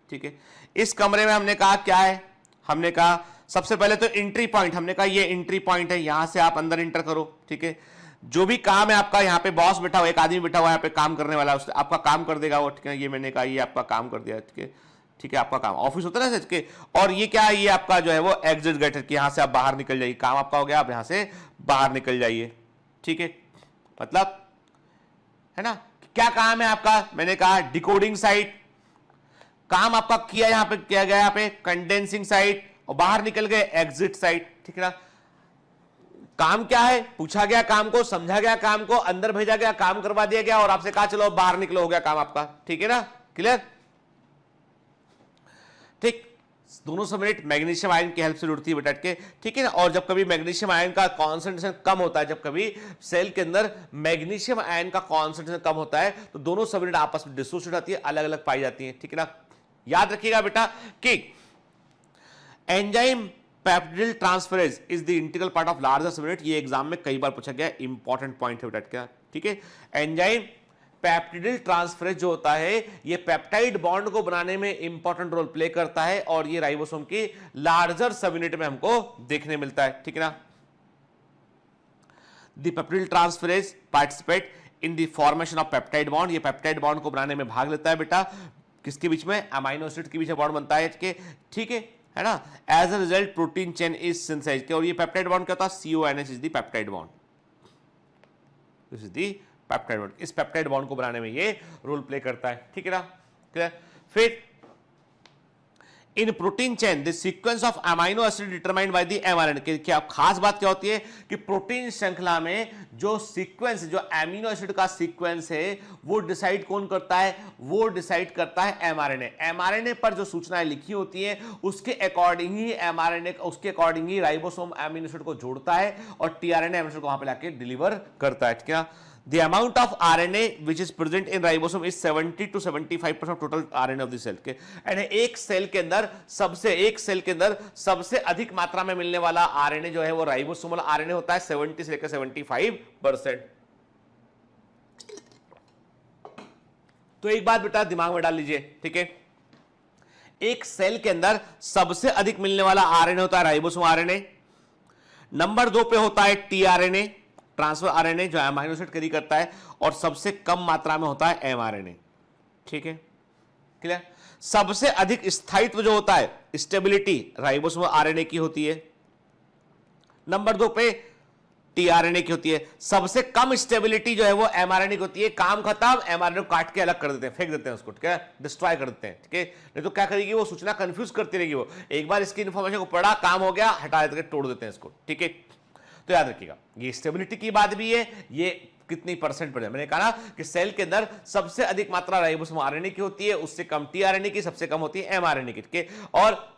[SPEAKER 2] ठीक है। इस कमरे में हमने कहा क्या है, हमने कहा सबसे पहले तो एंट्री पॉइंट, हमने कहा ये एंट्री पॉइंट है, यहां से आप अंदर एंटर करो, ठीक है। जो भी काम है आपका, यहाँ पे बॉस बैठा हुआ, एक आदमी बैठा हुआ यहाँ पे काम करने वाला, उससे आपका काम कर देगा वो, ठीक है। ये मैंने कहा ये आपका काम कर दिया, ठीक है, ठीक है। आपका काम ऑफिस होता है ना इसके, और ये क्या है, ये आपका जो है वो एग्जिट गेट है कि यहां से आप बाहर निकल जाइए, काम आपका हो गया, आप यहां से बाहर निकल जाइए, ठीक है। मतलब है ना, क्या काम है आपका, मैंने कहा डिकोडिंग साइट, काम आपका किया यहां पे किया गया, यहां पे कंडेंसिंग साइट, और बाहर निकल गए एग्जिट साइट, ठीक है ना। काम क्या है, पूछा गया काम को, समझा गया काम को, अंदर भेजा गया, काम करवा दिया गया, और आपसे कहा चलो बाहर निकलो, हो गया काम आपका, ठीक है ना, क्लियर, ठीक। दोनों सबयूनिट मैग्नीशियम आयन की हेल्प से जुड़ती है बेटा के, ठीक है ना। और जब कभी मैग्नीशियम आयन का कॉन्सेंट्रेशन कम होता है, जब कभी सेल के अंदर मैग्नीशियम आयन का कॉन्सेंट्रेशन कम होता है, तो दोनों सबयूनिट आपस में डिसोसिएट आती है, अलग अलग पाई जाती है, ठीक है ना। याद रखिएगा बेटा कि enzyme peptidyl transferase is the integral part of larger subunit. ये एग्जाम में कई बार पूछा गया, इंपॉर्टेंट पॉइंट है बेटा का, ठीक है। एंजाइम पेप्टिडिल ट्रांसफरेज जो होता है ये पेप्टाइड बॉन्ड को बनाने में इंपॉर्टेंट रोल प्ले करता है, और ये राइबोसोम की लार्जर सबयूनिट में हमको देखने मिलता है, ठीक है ना। The peptidyl transferase participate in the formation of peptide bond. ये पेप्टाइड बॉन्ड को बनाने में भाग लेता है बेटा, किसके बीच में, अमीनो एसिड के बीच में बॉन्ड बनता है, ठीक है ना। As a result protein chain is synthesized, और ये पेप्टाइड बॉन्ड क्या होता है, CONH is the peptide bond, this is the peptide bond. इस पेप्टाइड बॉन्ड को बनाने में ये रोल प्ले करता है, ठीक है ना, क्लियर। फिर इन protein chain the sequence of amino acid determined by the mRNA. क्या खास बात क्या होती है कि प्रोटीन श्रृंखला में जो सीक्वेंस, जो अमीनो एसिड का सीक्वेंस है, वो डिसाइड कौन करता है? वो डिसाइड करता है एमआरएनए। एमआरएनए पर जो सूचनाएं लिखी होती हैं उसके अकॉर्डिंग ही एमआरएनए, उसके अकॉर्डिंग ही राइबोसोम अमीनो एसिड को जोड़ता है और टीआरएनए अमीनो एसिड को वहां पे लाके डिलीवर करता है। क्या the amount of RNA which is present in ribosome is 70 to 75% of total RNA of the cell के, एंड एक सेल के अंदर सबसे अधिक मात्रा में मिलने वाला RNA जो है वो राइबोसोमल RNA होता है 70 से लेकर 75%। तो एक बात बेटा दिमाग में डाल लीजिए, ठीक है, एक सेल के अंदर सबसे अधिक मिलने वाला RNA होता है राइबोसोम RNA, नंबर 2 पे होता है टीआरएनए ट्रांसफर आरएनए जो अमीनो एसिड कैरी करता है, और सबसे कम मात्रा में होता है एमआरएनए। ठीक है, क्लियर? सबसे अधिक स्थायित्व जो होता है, स्टेबिलिटी, राइबोसोम आरएनए की होती है, नंबर 2 पे टीआरएनए की होती है। सबसे कम स्टेबिलिटी जो है वो एमआरएनए की होती है। काम खत्म, एमआरएनए को काट के अलग कर देते हैं, फेंक देते हैं उसको, ठीक है, डिस्ट्रॉय कर देते हैं। ठीक है, नहीं तो क्या करेगी वो, सूचना कंफ्यूज करती रहेगी। वो एक बार इसकी इन्फॉर्मेशन को पढ़ा, काम हो गया, हटा देते हैं, तोड़ देते हैं इसको। ठीक है, तो याद रखिएगा ये स्टेबिलिटी की बात भी है, ये कितनी परसेंट पर है। मैंने कहा ना कि सेल के अंदर सबसे अधिक मात्रा राइबोसोम आरएनए की होती है, उससे कम टीआरएनए की, सबसे कम होती है एमआरएनए की। ठीक है, और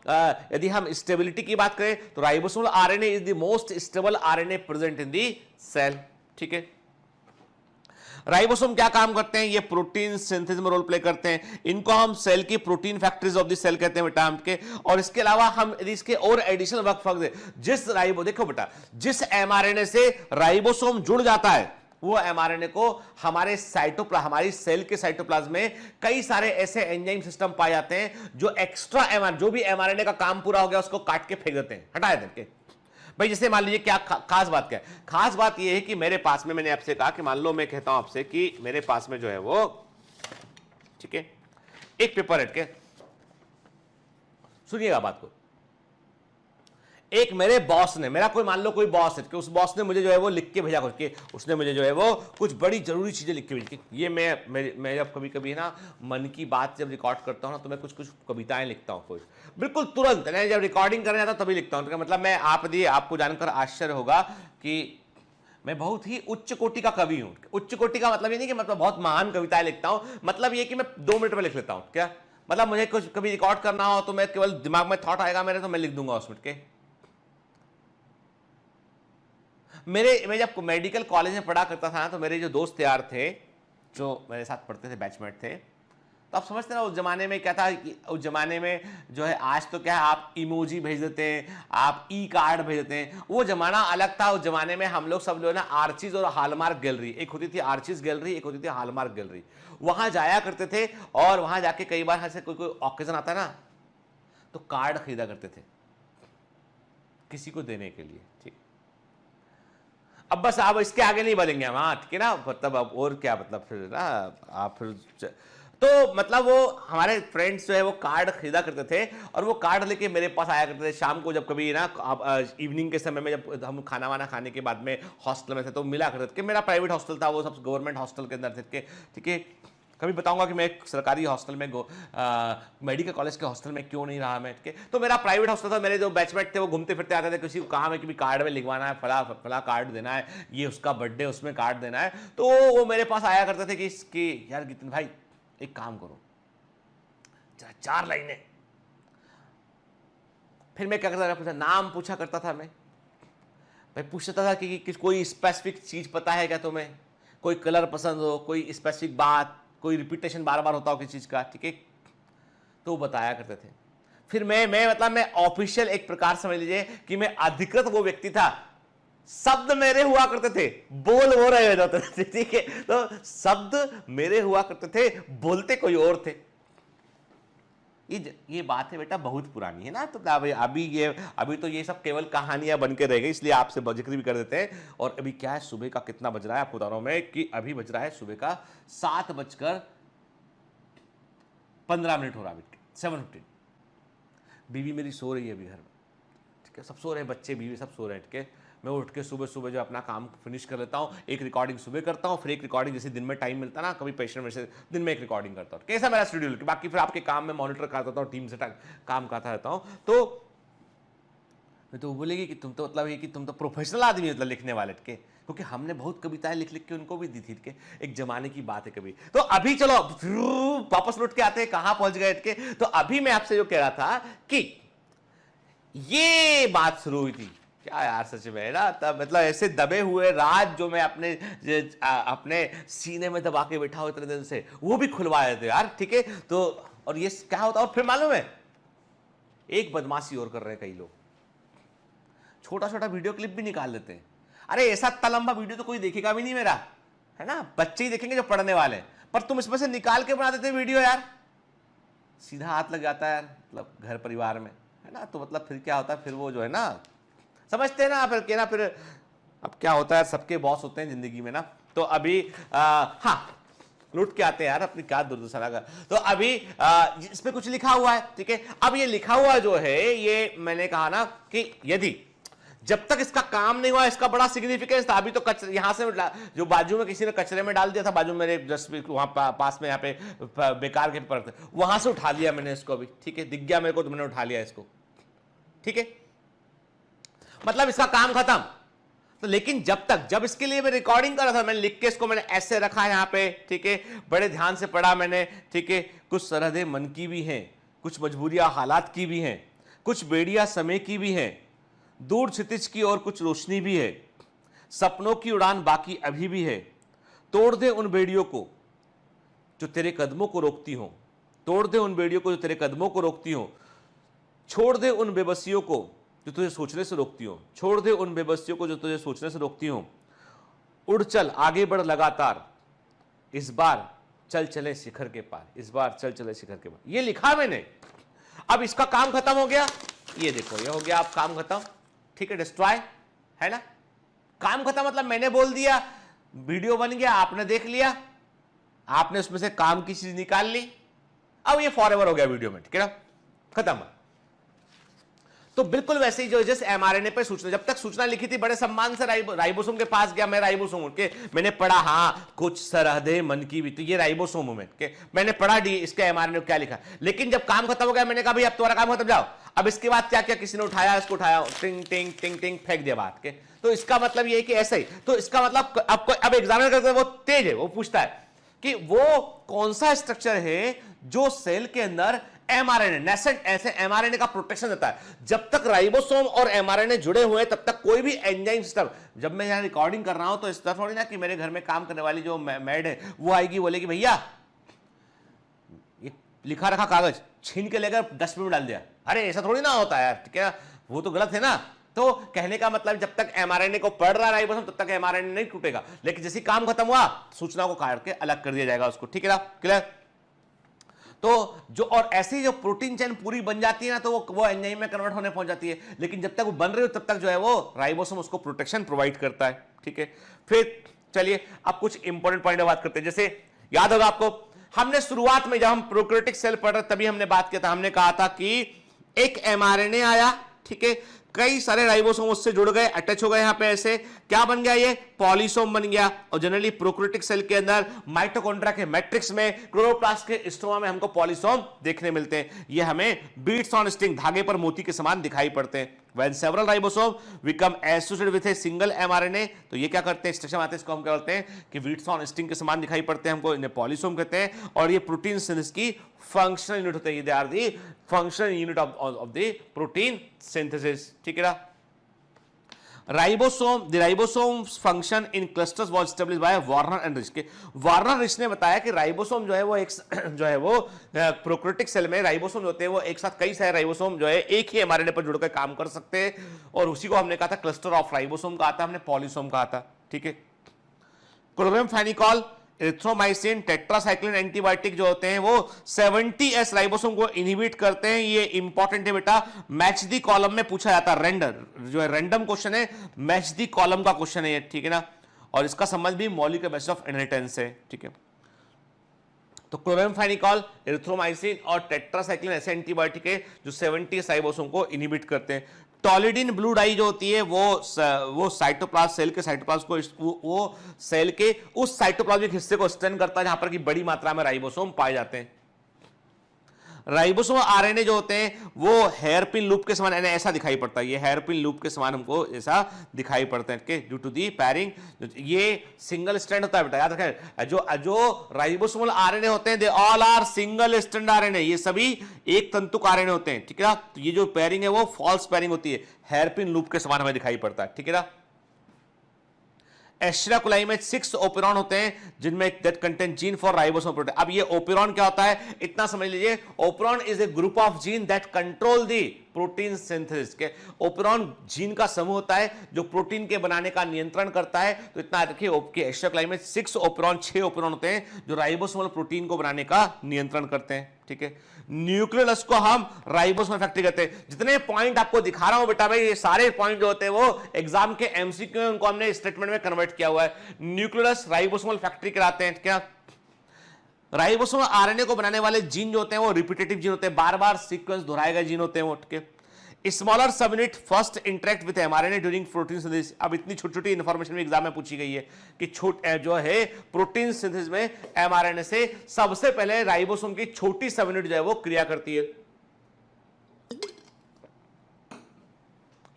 [SPEAKER 2] यदि हम स्टेबिलिटी की बात करें तो ribosomal RNA is the most stable RNA present in the cell. ठीक है, राइबोसोम क्या काम करते हैं? ये प्रोटीन सिंथेसिस में रोल प्ले करते हैं। इनको हम सेल की protein factories of the cell कहते हैं बेटा के। और इसके अलावा हम यदि इसके और एडिशनल वर्क दे, जिस देखो बेटा, जिस एमआरएनए से राइबोसोम जुड़ जाता है वो एमआरएनए को हमारे हमारी सेल के साइटोप्लाज्म में कई सारे ऐसे एंजाइम सिस्टम पाए जाते हैं जो एक्स्ट्रा जो भी एमआरएनए का काम पूरा हो गया उसको काट के फेंक देते हैं, हटा देते हैं। भाई जैसे मान लीजिए क्या खास बात क्या है? खास बात यह है कि मेरे पास में, मैंने आपसे कहा कि मान लो मैं कहता हूं आपसे कि मेरे पास में जो है वो, ठीक है, एक पेपर हट के सुनिएगा बात को। एक मेरे बॉस ने, मेरा कोई मान लो कोई बॉस है कि उस बॉस ने मुझे जो है वो लिख के भेजा कुछ कि उसने मुझे जो है वो कुछ बड़ी जरूरी चीजें लिख के भेजी। ये मैं जब कभी कभी ना मन की बात जब रिकॉर्ड करता हूँ ना तो मैं कुछ कविताएं लिखता हूँ, कुछ बिल्कुल तुरंत जब रिकॉर्डिंग करने जाता हूँ तभी लिखता हूँ। तो मतलब मैं आपको जानकर आश्चर्य होगा कि मैं बहुत ही उच्च कोटि का कवि हूँ। उच्च कोटि का मतलब ये नहीं कि मतलब बहुत महान कविताएं लिखता हूँ, मतलब ये कि मैं 2 मिनट में लिख लेता हूँ। क्या मतलब, मुझे कुछ कभी रिकॉर्ड करना हो तो मैं केवल दिमाग में थॉट आएगा मेरे तो मैं लिख दूंगा उसमें के। मैं जब मेडिकल कॉलेज में पढ़ा करता था ना तो मेरे जो दोस्त यार थे जो मेरे साथ पढ़ते थे, बैचमेट थे, तो आप समझते ना उस जमाने में क्या था कि उस जमाने में जो है, आज तो क्या है आप इमोजी भेज देते हैं, आप ई कार्ड भेज देते हैं, वो जमाना अलग था। उस जमाने में हम लोग सब जो है ना आर्चीज और हॉलमार्क गैलरी, एक होती थी आर्चीज गैलरी, एक होती थी हॉलमार्क गैलरी, वहां जाया करते थे। और वहां जाके कई बार ऐसे कोई ऑकेजन आता ना तो कार्ड खरीदा करते थे किसी को देने के लिए। ठीक, अब बस आप इसके आगे नहीं बढ़ेंगे हम, हाँ ठीक है ना, मतलब अब और क्या, मतलब फिर ना आप फिर तो मतलब वो हमारे फ्रेंड्स जो है वो कार्ड खरीदा करते थे और वो कार्ड लेके मेरे पास आया करते थे शाम को, जब कभी ना इवनिंग के समय में जब हम खाना वाना खाने के बाद में हॉस्टल में थे तो मिला करते थे। मेरा प्राइवेट हॉस्टल था, वो सब गवर्नमेंट हॉस्टल के अंदर थे। ठीक है, कभी बताऊंगा कि मैं एक सरकारी हॉस्टल में मेडिकल कॉलेज के हॉस्टल में क्यों नहीं रहा मैं। ठीक है, तो मेरा प्राइवेट हॉस्टल था, मेरे जो बैचमेट थे वो घूमते फिरते आते थे, किसी को काम है कि भी कार्ड में लिखवाना है, फला कार्ड देना है, ये उसका बर्थडे उसमें कार्ड देना है, तो वो मेरे पास आया करते थे कि यार गितन भाई एक काम करो, 4 लाइनें। फिर मैं क्या करता था, नाम पूछा करता था मैं पूछता था कि कोई स्पेसिफिक चीज पता है क्या तुम्हें, कोई कलर पसंद हो, कोई स्पेसिफिक बात, कोई रिपीटेशन बार बार होता हो किसी चीज का। ठीक है, तो बताया करते थे। फिर मैं ऑफिशियल एक प्रकार समझ लीजिए कि मैं अधिकृत वो व्यक्ति था, शब्द मेरे हुआ करते थे, बोल हो रहे हो जाते थे। ठीक है, तो शब्द मेरे हुआ करते थे, बोलते कोई और थे। ये बात है बेटा बहुत पुरानी है ना, तो अभी तो ये सब केवल कहानियां बन के रह गई, इसलिए आपसे जिक्र भी कर देते हैं। और अभी क्या है, सुबह का कितना बज रहा है आपको बता रहा हूं मैं कि अभी बज रहा है सुबह का 7:15 हो रहा है, 7:15। बीवी मेरी सो रही है अभी घर में। ठीक है, सब सो रहे हैं, बच्चे बीवी सब सो रहे हैं। ठीक है, मैं उठ के सुबह सुबह जो अपना काम फिनिश कर लेता हूँ, एक रिकॉर्डिंग सुबह करता हूँ, फिर एक रिकॉर्डिंग जैसे दिन में टाइम मिलता ना, कभी पेशेंट में से दिन में एक रिकॉर्डिंग करता हूँ। कैसा मेरा शेड्यूल, बाकी फिर आपके काम में मॉनिटर करता रहता हूँ, टीम से काम करता रहता हूँ। तो मैं तो बोलेगी कि तुम तो मतलब ये कि तुम तो प्रोफेशनल आदमी हो, मतलब लिखने वाले के, क्योंकि हमने बहुत कविताएं लिख लिख के उनको भी दी थी के, एक जमाने की बात है कभी। तो अभी चलो वापस लौट के आते हैं, कहां पहुंच गए के। तो अभी मैं आपसे जो कह रहा था कि ये बात शुरू हुई थी क्या यार, सच में ना, तब मतलब ऐसे दबे हुए राज जो मैं अपने सीने में दबा के बैठा हूं इतने दिन से, वो भी खुलवाए थे यार, ठीक है। तो और ये क्या होता, और फिर मालूम है एक बदमाशी और कर रहे हैं कई लोग, छोटा छोटा वीडियो क्लिप भी निकाल लेते हैं। अरे ऐसा इतना लंबा वीडियो तो कोई देखेगा भी नहीं मेरा, है ना, बच्चे ही देखेंगे जो पढ़ने वाले, पर तुम इसमें से निकाल के बना देते वीडियो यार, सीधा हाथ लग जाता है यार, मतलब घर परिवार में, है ना। तो मतलब फिर क्या होता है, फिर वो जो है ना, समझते हैं ना, फिर क्या ना, फिर अब क्या होता है, सबके बॉस होते हैं जिंदगी में ना। तो अभी हाँ लूट के आते हैं यार अपनी क्या दुर्दशा का। तो अभी इसमें कुछ लिखा हुआ है, ठीक है। अब ये लिखा हुआ जो है, ये मैंने कहा ना कि यदि जब तक इसका काम नहीं हुआ, इसका बड़ा सिग्निफिकेंस था। अभी तो कचरे यहां से जो बाजू में किसी ने कचरे में डाल दिया था, बाजू में मेरे जस्ट वहां पास में, यहाँ पे बेकार के पर वहां से उठा लिया मैंने इसको अभी, ठीक है, दिख गया मेरे को तो मैंने उठा लिया इसको, ठीक है, मतलब इसका काम खत्म। तो लेकिन जब इसके लिए मैं रिकॉर्डिंग कर रहा था, मैंने लिख के इसको मैंने ऐसे रखा यहाँ पे, ठीक है, बड़े ध्यान से पढ़ा मैंने, ठीक है। कुछ सरहदें मन की भी हैं, कुछ मजबूरियां हालात की भी हैं, कुछ बेड़ियां समय की भी हैं, दूर क्षितिज की और कुछ रोशनी भी है, सपनों की उड़ान बाकी अभी भी है। तोड़ दे उन बेड़ियों को जो तेरे कदमों को रोकती हो, तोड़ दे उन बेड़ियों को जो तेरे कदमों को रोकती हो, छोड़ दे उन बेबसियों को जो तुझे सोचने से रोकती हो, छोड़ दे उन बेबसियों को जो तुझे सोचने से रोकती हो। उड़ चल आगे बढ़ लगातार, इस बार चल चले शिखर के पार, इस बार चल चले शिखर के पार। ये लिखा मैंने। अब इसका काम खत्म हो गया, ये देखो ये हो गया, अब काम खत्म, ठीक है, डिस्ट्रॉय, है ना, काम खत्म, मतलब मैंने बोल दिया, वीडियो बन गया, आपने देख लिया, आपने उसमें से काम की चीज निकाल ली, अब ये फॉरएवर हो गया वीडियो में, ठीक है ना, खत्म। तो बिल्कुल वैसे ही जो जैसे एमआरएनए पे सूचना, जब तक सूचना लिखी थी बड़े सम्मान से राइबोसोम के पास गया, मैं राइबोसोम के मैंने पढ़ा, हाँ कुछ सरहदें मन की भी, तो ये राइबोसोम में के मैंने पढ़ा डी इसके एमआरएनए क्या लिखा। लेकिन जब काम खत्म हो गया, मैंने कहा भाई अब तुम्हारा काम खत्म, जाओ। अब इसके बाद क्या क्या किसी ने उठाया, इसको उठाया, टिंग टिंग टिंग टिंग फेंक दिया बात के। तो इसका मतलब ये है कि ऐसा ही, तो इसका मतलब अब एग्जामिनर करते हैं, वो तेज है, वो पूछता है कि वो कौन सा स्ट्रक्चर है जो सेल के अंदर एमआरएनए नेसेंट ऐसे एमआरएनए का प्रोटेक्शन देता है। जब तक राइबोसोम और एमआरएनए जुड़े हुए हैं, तब तक कोई भी एंजाइम सिस्टम, जब मैं यहां रिकॉर्डिंग कर रहा हूं तो इस तरह थोड़ी ना कि मेरे घर में काम करने वाली जो मैड है वो आएगी, बोलेगी भैया ये लिखा रखा कागज छीन के लेकर डस्टबिन में डाल दिया। अरे ऐसा थोड़ी ना होता है यार, क्या वो तो गलत है ना। तो कहने का मतलब जब तक एमआरएनए को पढ़ रहा है राइबोसोम, तब तक एमआरएनए नहीं टूटेगा, लेकिन जैसे काम खत्म हुआ सूचना को काट के अलग कर दिया जाएगा उसको, ठीक है ना, क्लियर। तो जो और ऐसे ही जो प्रोटीन चेन पूरी बन जाती है ना, तो वो एंजाइम में कन्वर्ट होने पहुंच जाती है, लेकिन जब तक वो बन रही हो तब तक जो है वो राइबोसोम उसको प्रोटेक्शन प्रोवाइड करता है, ठीक है। फिर चलिए अब कुछ इंपॉर्टेंट पॉइंट बात करते हैं। जैसे याद होगा आपको, हमने शुरुआत में जब हम प्रोकैरियोटिक सेल पढ़ रहे तभी हमने बात किया था, हमने कहा था कि एक एमआरएनए आया, ठीक है, कई सारे राइबोसोम उससे जुड़ गए, अटैच हो गए, यहां पे ऐसे क्या बन गया, ये पॉलीसोम बन गया। और जनरली प्रोकैरियोटिक सेल के अंदर माइटोकॉन्ड्रिया के मैट्रिक्स में, क्लोरोप्लास्ट के स्ट्रोमा में हमको पॉलीसोम देखने मिलते हैं। ये हमें बीड्स ऑन स्ट्रिंग, धागे पर मोती के समान दिखाई पड़ते हैं। When several ribosome become associated with a single mRNA, तो ये क्या करते हैं, स्ट्रक्चर आते हैं, इसको हम क्या करते हैं कि बीड्स ऑन स्ट्रिंग के समान दिखाई पड़ते हैं, हमको इन्हें पॉलीसोम कहते हैं। और ये प्रोटीन सिंथेसिस की फंक्शनल यूनिट होते हैं, they are the functional unit of the protein synthesis, ठीक है ना। Ribosome, the ribosome function in clusters was established by Warner and Rich. के वार्नर रिच ने बताया कि राइबोसोम जो है वो एक जो है वो प्रोकैरियोटिक सेल में राइबोसोम होते हैं वो एक साथ कई सारे राइबोसोम जो है एक ही एमआरएनए पर जुड़कर काम कर सकते हैं, और उसी को हमने कहा था क्लस्टर ऑफ राइबोसोम कहा था, हमने पॉलीसोम कहा था, ठीक है। क्लोरामफेनिकॉल, एरिथ्रोमाइसिन, टेट्रासाइक्लिन एंटीबायोटिक जो होते हैं वो 70S राइबोसोम को इनहिबिट करते हैं। ये इंपॉर्टेंट है बेटा, मैच दी कॉलम में पूछा जाता है, रेंडर जो है रैंडम क्वेश्चन है, मैच दी कॉलम का क्वेश्चन है ये, ठीक है ना। और इसका संबंध भी मॉलिक्यूलर बेसिस ऑफ इनहेरिटेंस है, ठीक है। तो क्लोरामफेनिकॉल, एरिथ्रोमाइसिन और टेट्रासाइक्लिन ऐसे एंटीबायोटिक है जो 70 राइबोसोम को इनहिबिट करते हैं। टॉलिडीन ब्लू डाई जो होती है वो साइटोप्लाज्म, सेल के साइटोप्लाज्म को, वो सेल के उस साइटोप्लाज्मिक हिस्से को स्टन करता है जहां पर की बड़ी मात्रा में राइबोसोम पाए जाते हैं। राइबोसोम आरएनए जो होते हैं वो हेयरपिन लूप के समान ऐसा दिखाई पड़ता है, ये हेयरपिन लूप के समान हमको ऐसा दिखाई पड़ता है ड्यू टू दी पैरिंग। ये सिंगल स्ट्रैंड होता है बेटा, याद रखें। जो राइबोसोमल आरएनए होते हैं they all are single strand RNA, ये सभी एक तंतुक आरएनए होते हैं, ठीक है ना। तो ये जो पैरिंग है वो फॉल्स पैरिंग होती है, हेयरपिन लूप के समान हमें दिखाई पड़ता है, ठीक है ना। एस्चेरिचिया कोलाई में 6 ओपेरॉन होते हैं जिनमें that contain gene for ribosome protein. अब ये ओपेरॉन क्या होता है इतना समझ लीजिए, operon is a group of gene that control the protein synthesis के। ओपेरॉन जीन का समूह होता है जो प्रोटीन के बनाने का नियंत्रण करता है। तो इतना रखिए, एस्चेरिचिया कोलाई में 6 ओपेरॉन होते हैं जो राइबोसोमल प्रोटीन को बनाने का नियंत्रण करते हैं, ठीक है। न्यूक्लियोलस को हम राइबोसोमल फैक्ट्री कहते हैं। जितने पॉइंट आपको दिखा रहा हूं बेटा भाई, ये सारे पॉइंट जो होते हैं वो एग्जाम के एमसीक्यू, उनको हमने स्टेटमेंट में कन्वर्ट किया हुआ है। न्यूक्लियोलस राइबोसोमल फैक्ट्री कराते हैं, क्या। राइबोसोमल आरएनए को बनाने वाले जीन जो होते हैं वो रिपीटेटिव जीन होते हैं, बार बार सीक्वेंस दोहराए गए जीन होते हैं वो, ठीक है। Smaller subunit first interact with mRNA during protein synthesis. अब इतनी छोटी छोटी इंफॉर्मेशन में एग्जाम में पूछी गई है कि जो है प्रोटीन सिंथेसिस में एमआरएनए से सबसे पहले राइबोसोम की छोटी सबयूनिट जो है वो क्रिया करती है,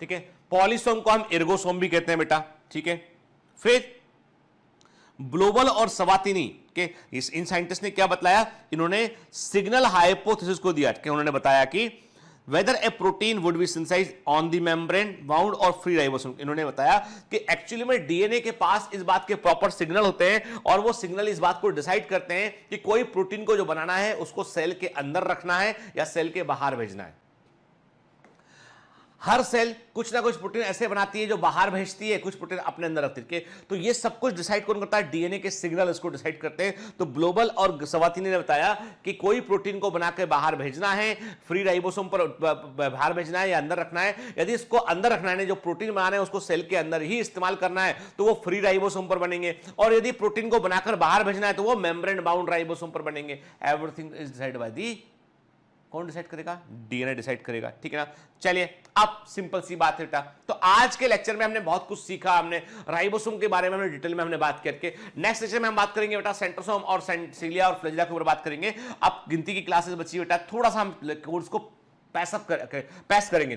[SPEAKER 2] ठीक है। पॉलीसोम को हम एर्गोसोम भी कहते हैं बेटा, ठीक है। फिर ब्लोबल और सवातिनी के इन साइंटिस्ट ने क्या बतलाया, इन्होंने सिग्नल हाइपोथेसिस को दिया, कि उन्होंने बताया कि whether a protein would be synthesized on the membrane bound or free ribosome। इन्होंने बताया कि एक्चुअली में डीएनए के पास इस बात के प्रॉपर सिग्नल होते हैं और वो सिग्नल इस बात को डिसाइड करते हैं कि कोई प्रोटीन को जो बनाना है उसको सेल के अंदर रखना है या सेल के बाहर भेजना है। हर सेल कुछ ना कुछ प्रोटीन ऐसे बनाती है जो बाहर भेजती है, कुछ प्रोटीन अपने अंदर रखती है। तो ये सब कुछ डिसाइड कौन करता है, डीएनए के सिग्नल इसको डिसाइड करते हैं। तो ग्लोबल और सवातिनी ने बताया कि कोई प्रोटीन को बनाकर बाहर भेजना है, फ्री राइबोसोम पर बाहर भेजना है या अंदर रखना है। यदि इसको अंदर रखना है, जो प्रोटीन बनाना है उसको सेल के अंदर ही इस्तेमाल करना है, तो वो फ्री राइबोसोम पर बनेंगे। और यदि प्रोटीन को बनाकर बाहर भेजना है तो वो मेम्ब्रेन बाउंड राइबोसोम पर बनेंगे। Everything is decided by the, कौन डिसाइड करेगा, डीएनए डिसाइड करेगा, ठीक है ना। चलिए अब सिंपल सी बात है बेटा, तो आज के लेक्चर में हमने बहुत कुछ सीखा, हमने राइबोसोम के बारे में हमने डिटेल में हमने बात करके। नेक्स्ट लेक्चर में हम बात करेंगे बेटा सेंट्रोसोम और सिलिया और फ्लैजिला के ऊपर बात करेंगे। अब गिनती की क्लासेस बची बेटा, थोड़ा सा हम कोर्स को पैस करेंगे।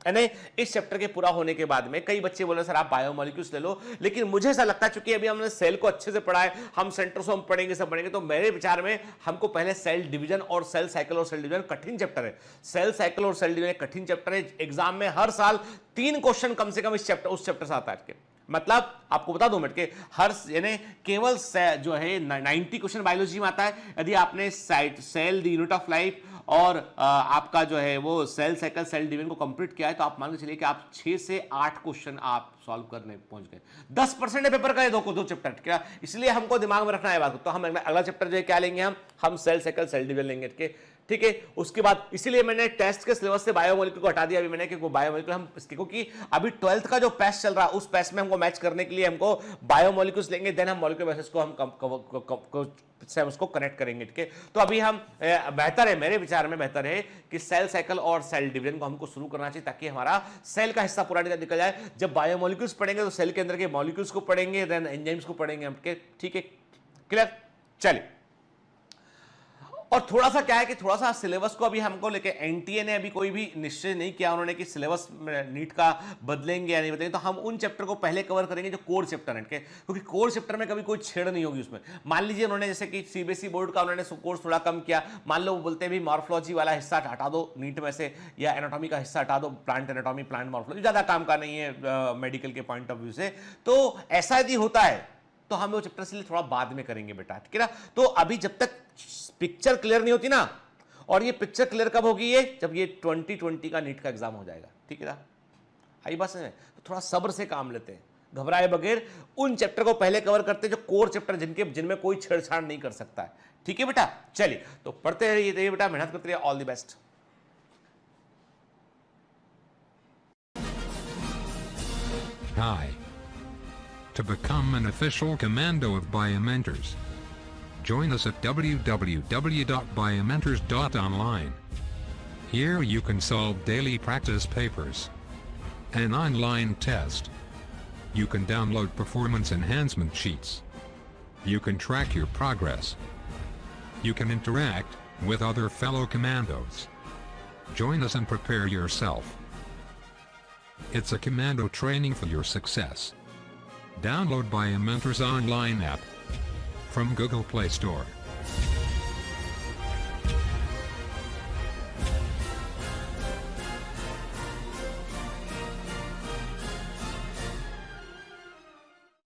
[SPEAKER 2] यानी इस चैप्टर के पूरा होने के बाद में कई बच्चे बोले सर आप बायोमोलिक्यूल्स ले लो, लेकिन मुझे ऐसा लगता है चूंकि अभी हमने सेल को अच्छे से पढ़ा है, हम सेंट्रोसोम पढ़ेंगे, सब पढ़ेंगे, तो मेरे विचार में हमको पहले सेल डिवीजन और सेल साइकिल और सेल डिवीजन कठिन चैप्टर है। सेल साइकिल और सेल डिवीजन कठिन चैप्टर है। एग्जाम में हर साल 3 क्वेश्चन कम से कम उस चैप्टर से आता है। मतलब आपको बता दो मिनट के हर यानी केवल जो है 90 क्वेश्चन बायोलॉजी में आता है। यदि आपने cell the unit of life और आपका जो है वो सेल साइकिल सेल डिवीजन को कंप्लीट किया है, तो आप मान के चलिए कि आप 6 से 8 क्वेश्चन आप सॉल्व करने पहुंच गए। 10% पेपर का दो चैप्टर, क्या, इसलिए हमको दिमाग में रखना है बात। तो हम अगला चैप्टर जो है क्या लेंगे, हम सेल साइकिल सेल डिवीजन लेंगे, ठीक है। उसके बाद इसीलिए मैंने टेस्ट के सिलेबस से बायोमोलिक्यूल को हटा दिया अभी मैंने, कि वो बायोमोलिक्यूल हम क्योंकि अभी 12th का जो पैस चल रहा है उस पैस में हमको मैच करने के लिए हमको बायोमोलिक्यूल्स लेंगे, देन हम मॉलिक्यूलर बेसिस को हम उसको कनेक्ट करेंगे, ठीक है। तो अभी हम बेहतर है, मेरे विचार में बेहतर है कि सेल साइकिल और सेल डिवीजन को हमको शुरू करना चाहिए, ताकि हमारा सेल का हिस्सा पूरा निकल जाए। जब बायोमोलिक्यूल्स पढ़ेंगे तो सेल के अंदर के मॉलिक्यूल्स को पढ़ेंगे, देन एंजाइम्स को पढ़ेंगे हम, ठीक है, क्लियर। चलिए, और थोड़ा सा क्या है कि थोड़ा सा सिलेबस को अभी हमको लेके एनटीए ने अभी कोई भी निश्चय नहीं किया उन्होंने कि सिलेबस नीट का बदलेंगे या नहीं बदलेंगे। तो हम उन चैप्टर को पहले कवर करेंगे जो कोर चैप्टर है, क्योंकि कोर चैप्टर में कभी कोई छेड़ नहीं होगी उसमें। मान लीजिए उन्होंने जैसे कि सीबीएसई बोर्ड का उन्होंने कोर्स थोड़ा कम किया, मान लो वो बोलते हैं भी मॉर्फोलॉजी वाला हिस्सा हटा दो नीट में से, या एनाटॉमी का हिस्सा हटा दो, प्लांट एनाटॉमी प्लांट मॉर्फोलॉजी ज्यादा काम का नहीं है मेडिकल के पॉइंट ऑफ व्यू से। तो ऐसा यदि होता है तो हम वो चैप्टर से थोड़ा बाद में करेंगे बेटा, ठीक है ना। तो अभी जब तक पिक्चर क्लियर नहीं होती ना, और ये पिक्चर क्लियर कब होगी, ये जब ये 2020 का नीट का एग्जाम हो जाएगा, ठीक है ना। आई बात है, तो थोड़ा सब्र से काम लेते हैं, घबराए बगैर उन चैप्टर को पहले कवर करते हैं जो कोर चैप्टर जिनमें कोई छेड़छाड़ नहीं कर सकता है, ठीक है बेटा। चलिए तो पढ़ते रहिए बेटा, मेहनत करते रहिए, all the best.
[SPEAKER 4] Hi. To become an official commando of Biomentors, Join us at www.biomentors.online. Here you can solve daily practice papers, an online test. You can download performance enhancement sheets. You can track your progress. You can interact with other fellow commandos. Join us and prepare yourself. It's a commando training for your success. Download Biomentors online app from Google Play Store.